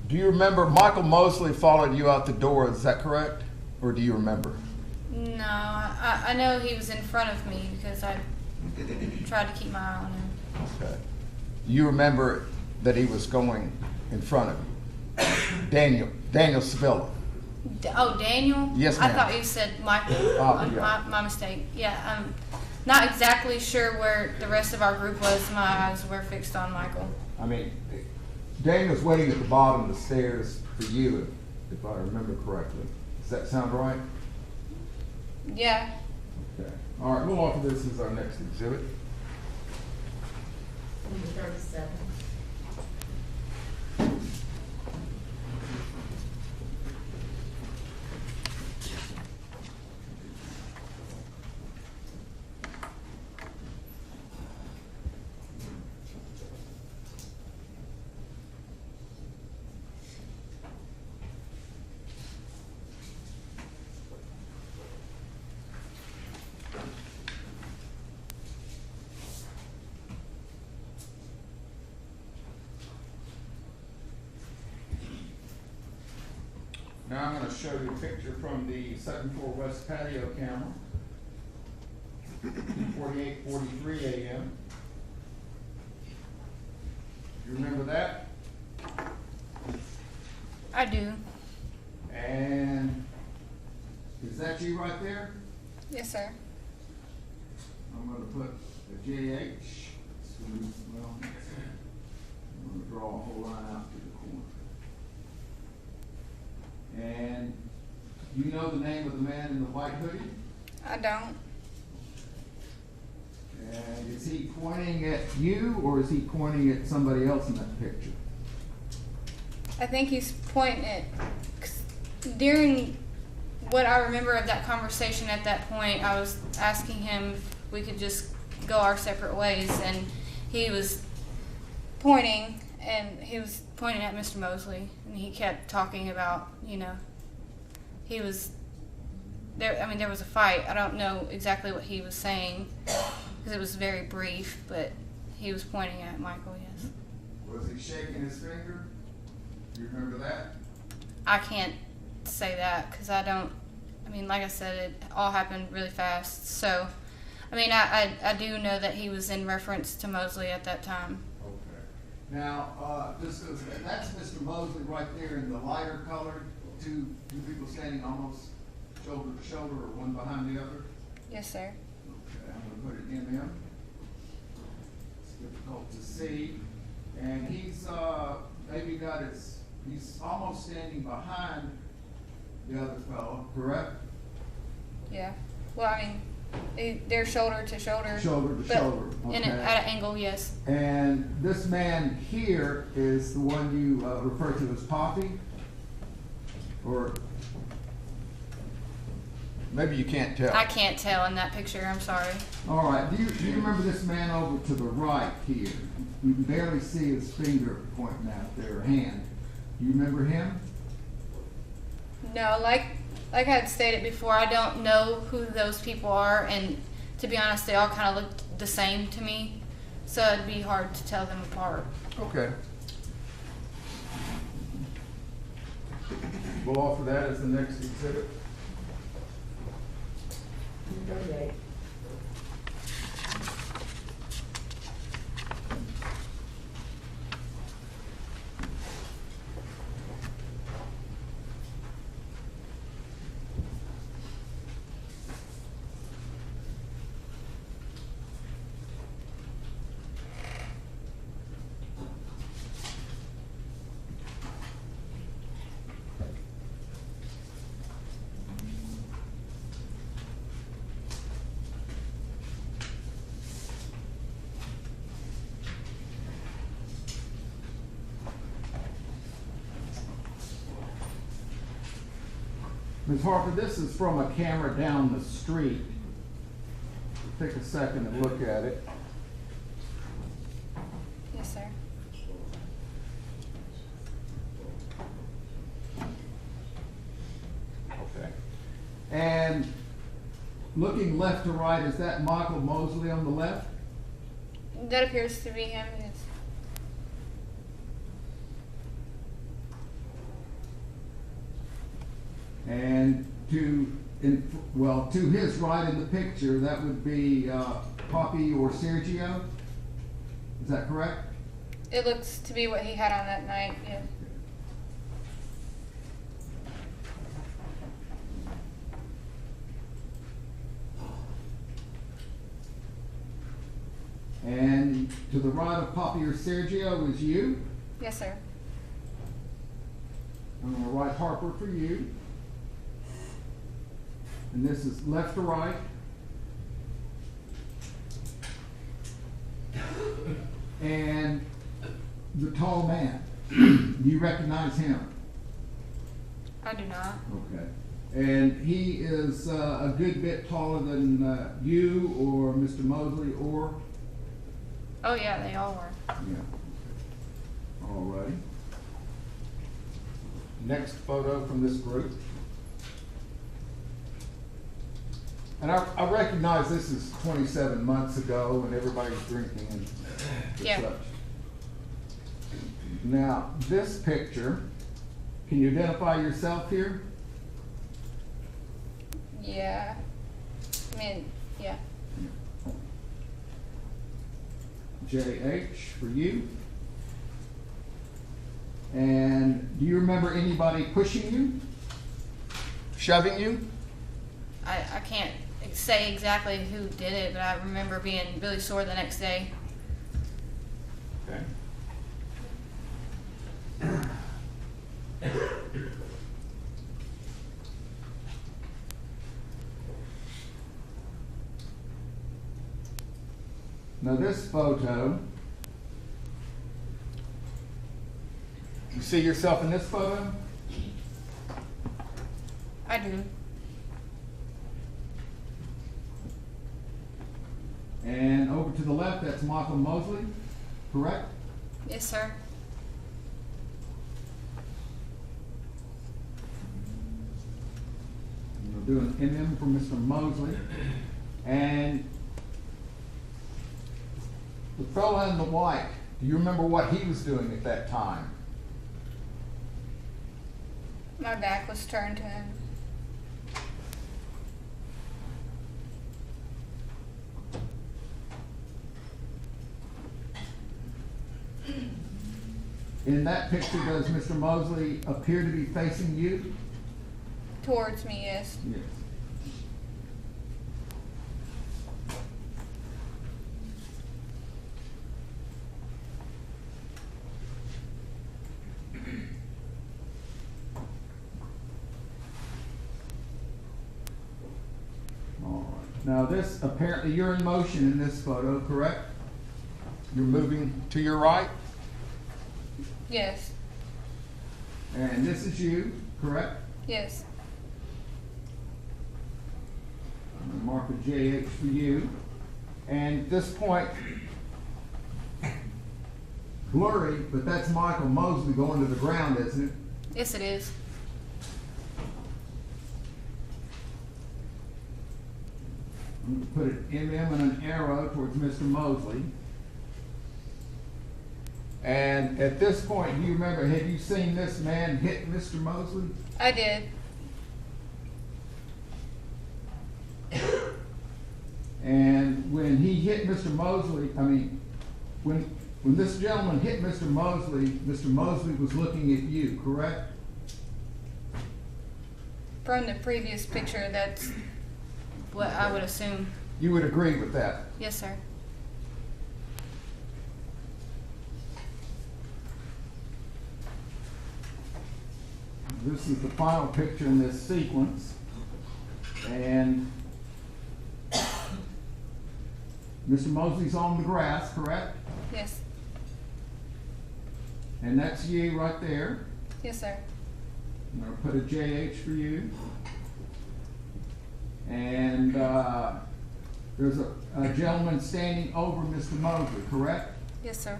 do you remember Michael Mosley followed you out the door? Is that correct, or do you remember? No, I know he was in front of me because I tried to keep my eye on him. Okay. You remember that he was going in front of you? Daniel Sevilla. Oh, Daniel? Yes, I ma'am. thought you said Michael. Oh, yeah. My mistake. Yeah, I'm not exactly sure where the rest of our group was. My eyes were fixed on Michael. I mean, Daniel's waiting at the bottom of the stairs for you, if I remember correctly. Does that sound right? Yeah. Okay. All right, we'll offer this as our next exhibit. Number 37. Now I'm going to show you a picture from the second floor west patio camera, 48:43 a.m. You remember that? I do. And is that you right there? Yes, sir. I'm going to put a JH Well, I'm going to draw a whole line out to the corner. And you know the name of the man in the white hoodie? I don't. And is he pointing at you, or is he pointing at somebody else in that picture? I think he's pointing at, 'cause during what I remember of that conversation at that point, I was asking him if we could just go our separate ways, and he was pointing at Mr. Mosley, and he kept talking about, he was there. I mean, there was a fight. I don't know exactly what he was saying because it was very brief, but he was pointing at Michael, yes. Was he shaking his finger? Do you remember that? I can't say that because like I said, it all happened really fast. So, I do know that he was in reference to Mosley at that time. Okay. Now, just because that's Mr. Mosley right there in the lighter colored, two people standing almost shoulder to shoulder or one behind the other. Yes, sir. Okay, I'm going to put it in him. It's difficult to see. And he's he's almost standing behind the other fellow, correct? Yeah. Well, they're shoulder to shoulder. Shoulder to but shoulder. Okay. At an angle, yes. And this man here is the one you refer to as Poppy? Or maybe you can't tell. I can't tell in that picture. I'm sorry. All right. Do you remember this man over to the right here? You can barely see his finger pointing out there, hand. Do you remember him? No, like I had stated before, I don't know who those people are, and to be honest, they all kind of looked the same to me, so it'd be hard to tell them apart. Okay. We'll offer that as the next exhibit. 38. Ms. Harper, this is from a camera down the street. Take a second and look at it. Yes, sir. Okay. And looking left to right, is that Michael Mosley on the left? That appears to be him, yes. And to his right in the picture, that would be Poppy or Sergio. Is that correct? It looks to be what he had on that night, yeah. And to the right of Poppy or Sergio is you. Yes, sir. I'm going to write Harper for you. And this is left to right. And the tall man. Do you recognize him? I do not. Okay. And he is a good bit taller than you or Mr. Mosley or? Oh, yeah, they all were. Yeah. All righty. Next photo from this group. And I recognize this is 27 months ago when everybody's drinking and Yeah. such. Now, this picture, can you identify yourself here? Yeah. Yeah. JH for you. And do you remember anybody pushing you? Shoving you? I can't say exactly who did it, but I remember being really sore the next day. Okay. Now this photo, you see yourself in this photo? I do. And over to the left, that's Michael Mosley, correct? Yes, sir. We'll do an MM for Mr. Mosley. And the fellow in the white, do you remember what he was doing at that time? My back was turned to him. In that picture, does Mr. Mosley appear to be facing you? Towards me, yes. Yes. All right. Now this, apparently you're in motion in this photo, correct? You're moving to your right? Yes. And this is you, correct? Yes. I'm gonna mark a JH for you. And at this point, blurry, but that's Michael Mosley going to the ground, isn't it? Yes, it is. I'm gonna put an MM and an arrow towards Mr. Mosley. And at this point, do you remember, have you seen this man hit Mr. Mosley? I did. And when he hit Mr. Mosley, when this gentleman hit Mr. Mosley was looking at you, correct? From the previous picture, that's what I would assume. You would agree with that? Yes, sir. This is the final picture in this sequence. And Mr. Mosley's on the grass, correct? Yes. And that's you right there. Yes, sir. I'm going to put a JH for you. And there's a gentleman standing over Mr. Mosley, correct? Yes, sir.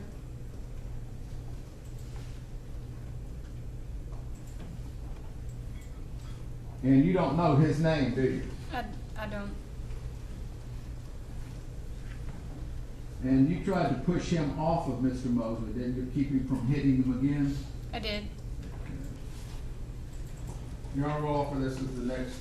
And you don't know his name, do you? I don't. And you tried to push him off of Mr. Mosley, didn't you? Keep him from hitting him again? I did. Your Honor, we'll offer this as the next.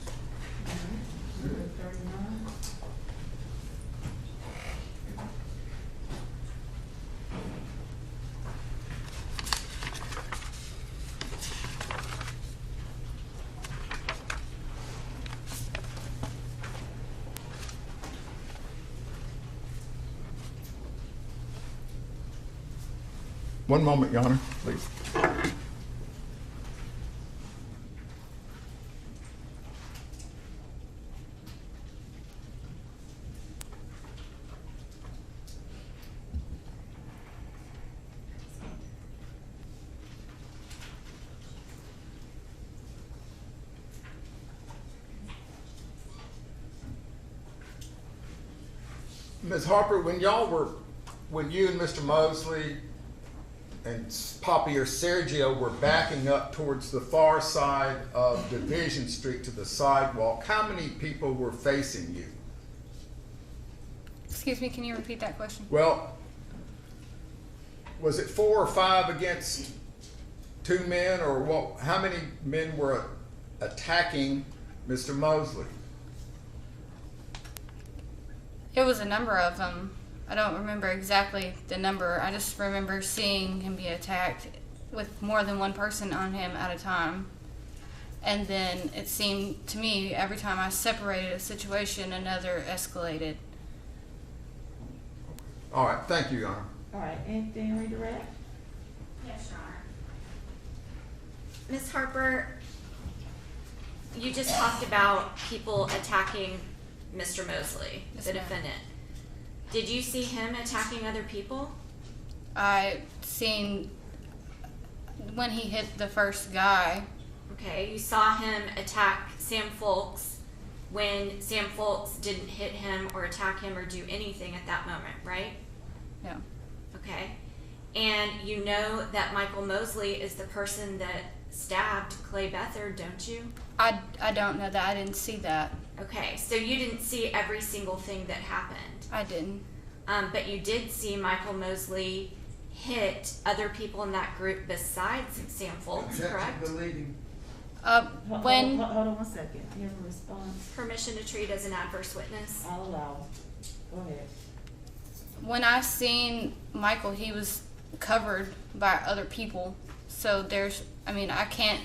One moment, Your Honor, please. Ms. Harper, when you and Mr. Mosley and Poppy or Sergio were backing up towards the far side of Division Street to the sidewalk, how many people were facing you? Excuse me, can you repeat that question? Well, was it 4 or 5 against 2 men, or what? How many men were attacking Mr. Mosley? It was a number of them. I don't remember exactly the number. I just remember seeing him be attacked with more than one person on him at a time. And then it seemed to me every time I separated a situation, another escalated. All right, thank you, Your Honor. All right, anything redirect? Yes, Your Honor. Ms. Harper, you just talked about people attacking Mr. Mosley, Yes, the ma'am. defendant. Did you see him attacking other people? I seen when he hit the first guy. Okay, you saw him attack Sam Folks when Sam Folks didn't hit him or attack him or do anything at that moment, right? Yeah. Okay. And you know that Michael Mosley is the person that stabbed Clay Beathard, don't you? I don't know that. I didn't see that. Okay, so you didn't see every single thing that happened. I didn't. But you did see Michael Mosley hit other people in that group besides Sam Folks, correct? Deleting. When Hold on one second. You have a response? Permission to treat as an adverse witness. I'll allow. Go ahead. when I seen Michael, he was covered by other people. So there's, I mean, I can't.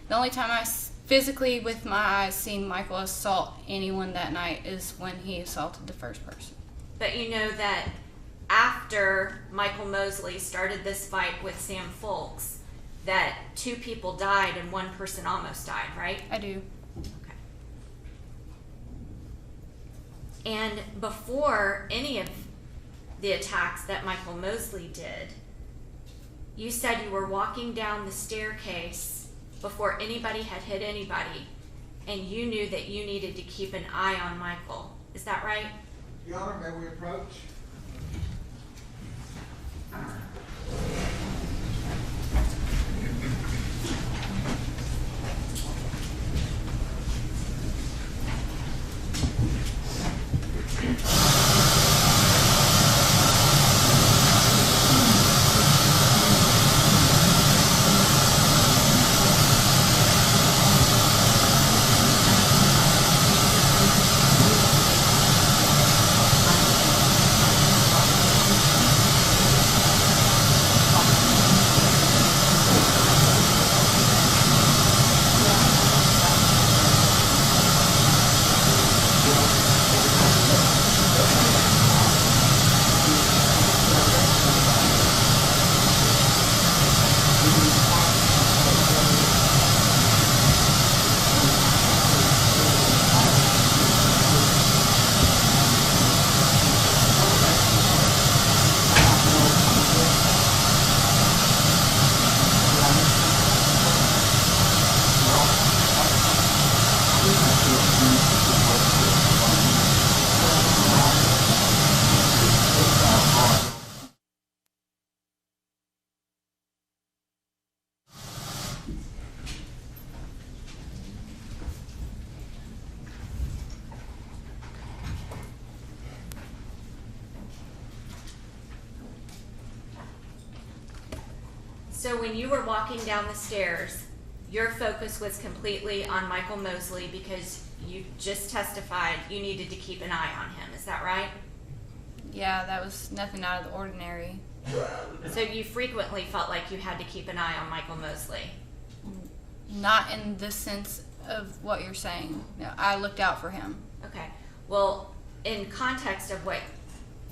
The only time I physically with my eyes seen Michael assault anyone that night is when he assaulted the first person. But you know that after Michael Mosley started this fight with Sam Folks, that 2 people died and 1 person almost died, right? I do. Okay. And before any of the attacks that Michael Mosley did, you said you were walking down the staircase before anybody had hit anybody, and you knew that you needed to keep an eye on Michael. Is that right? Your Honor, may we approach? So when you were walking down the stairs, your focus was completely on Michael Mosley because you just testified you needed to keep an eye on him. Is that right? Yeah, that was nothing out of the ordinary. So you frequently felt like you had to keep an eye on Michael Mosley. Not in the sense of what you're saying. No, I looked out for him. Okay. Well, in context of what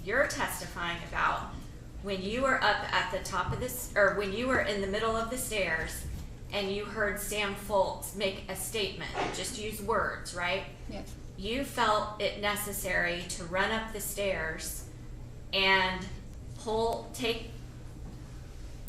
you're testifying about, when you were up at the top of this, or when you were in the middle of the stairs and you heard Sam Folks make a statement, just use words, right? Yes. You felt it necessary to run up the stairs and take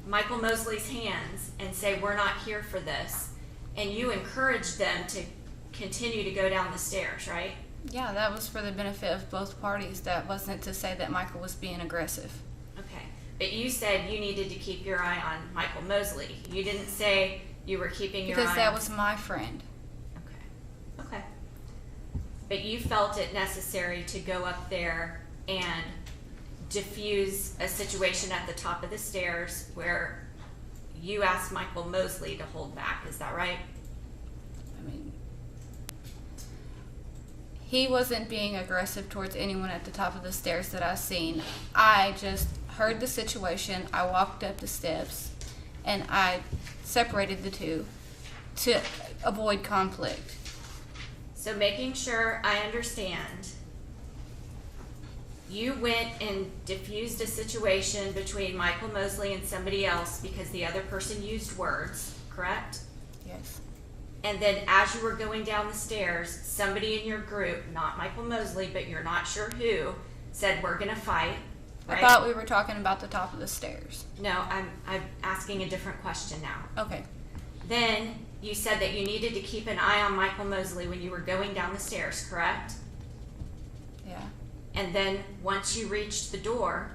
Michael Mosley's hands and say, "We're not here for this." And you encouraged them to continue to go down the stairs, right? Yeah, that was for the benefit of both parties. That wasn't to say that Michael was being aggressive. Okay. But you said you needed to keep your eye on Michael Mosley. You didn't say you were keeping your eye on... Because that was my friend. Okay. Okay. But you felt it necessary to go up there and diffuse a situation at the top of the stairs where you asked Michael Mosley to hold back. Is that right? I mean, he wasn't being aggressive towards anyone at the top of the stairs that I seen. I just heard the situation. I walked up the steps and I separated the two to avoid conflict. So making sure I understand, You went and diffused a situation between Michael Mosley and somebody else because the other person used words, correct? Yes. And then as you were going down the stairs, somebody in your group, not Michael Mosley, but you're not sure who, said, "We're gonna fight." Right? I thought we were talking about the top of the stairs. No, I'm asking a different question now. Okay. Then you said that you needed to keep an eye on Michael Mosley when you were going down the stairs, correct? Yeah. And then once you reached the door,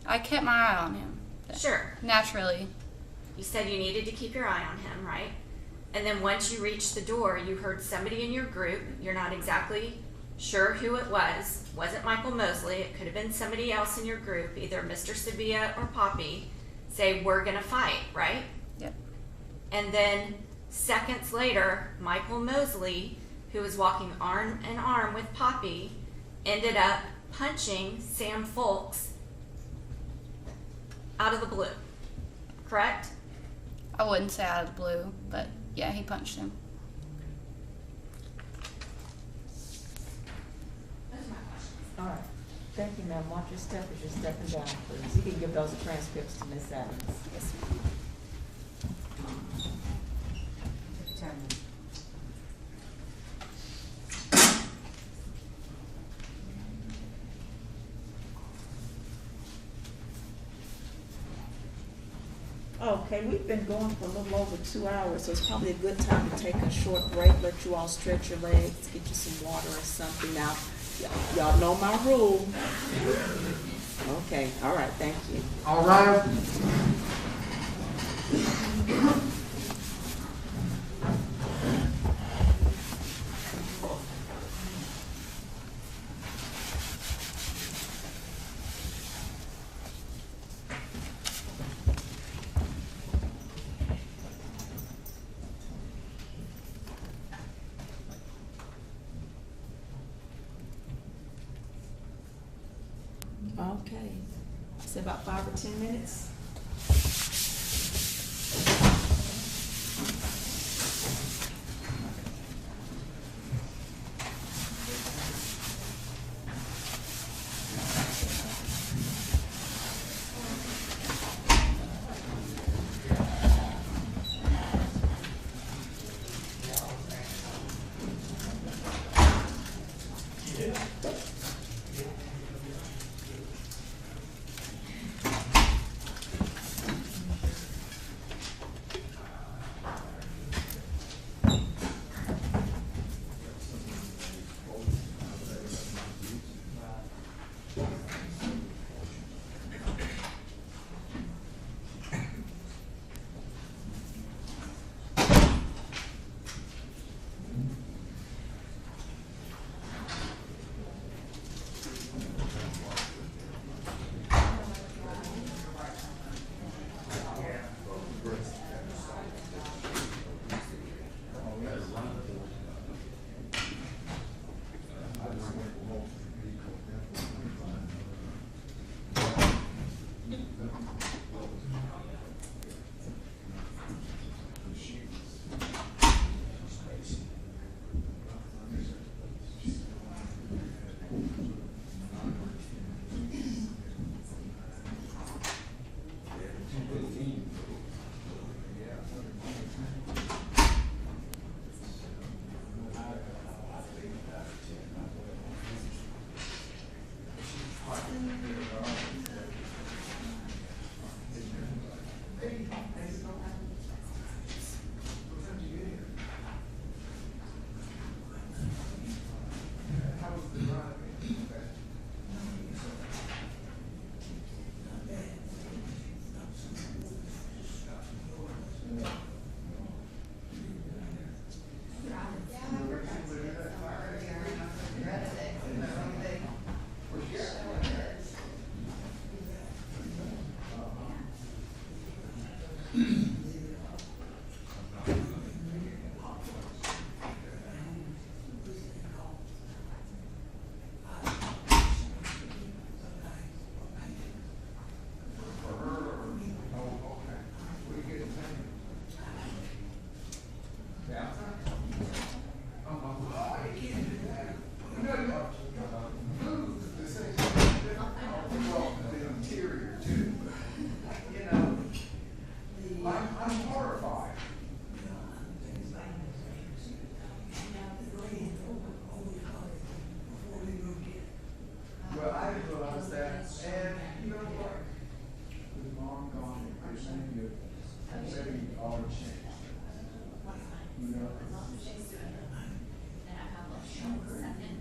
I kept my eye on him. sure, Naturally. you said you needed to keep your eye on him, right? And then once you reached the door, you heard somebody in your group, you're not exactly sure who it was, wasn't Michael Mosley, it could have been somebody else in your group, either Mr. Sevilla or Poppy, say, "We're gonna fight," right? Yep. And then seconds later, Michael Mosley, who was walking arm in arm with Poppy, ended up punching Sam Folks out of the blue, correct? I wouldn't say out of the blue, but yeah, he punched him. Those are my questions. All right. Thank you, ma'am. Watch your step as you're stepping down, please. You can give those transcripts to Ms. Adams. Yes, ma'am. Okay, we've been going for a little over 2 hours, so it's probably a good time to take a short break, let you all stretch your legs, get you some water or something. Now, y'all know my rule. Okay, all right, thank you. All right. Okay, so about 5 or 10 minutes. And I have a second.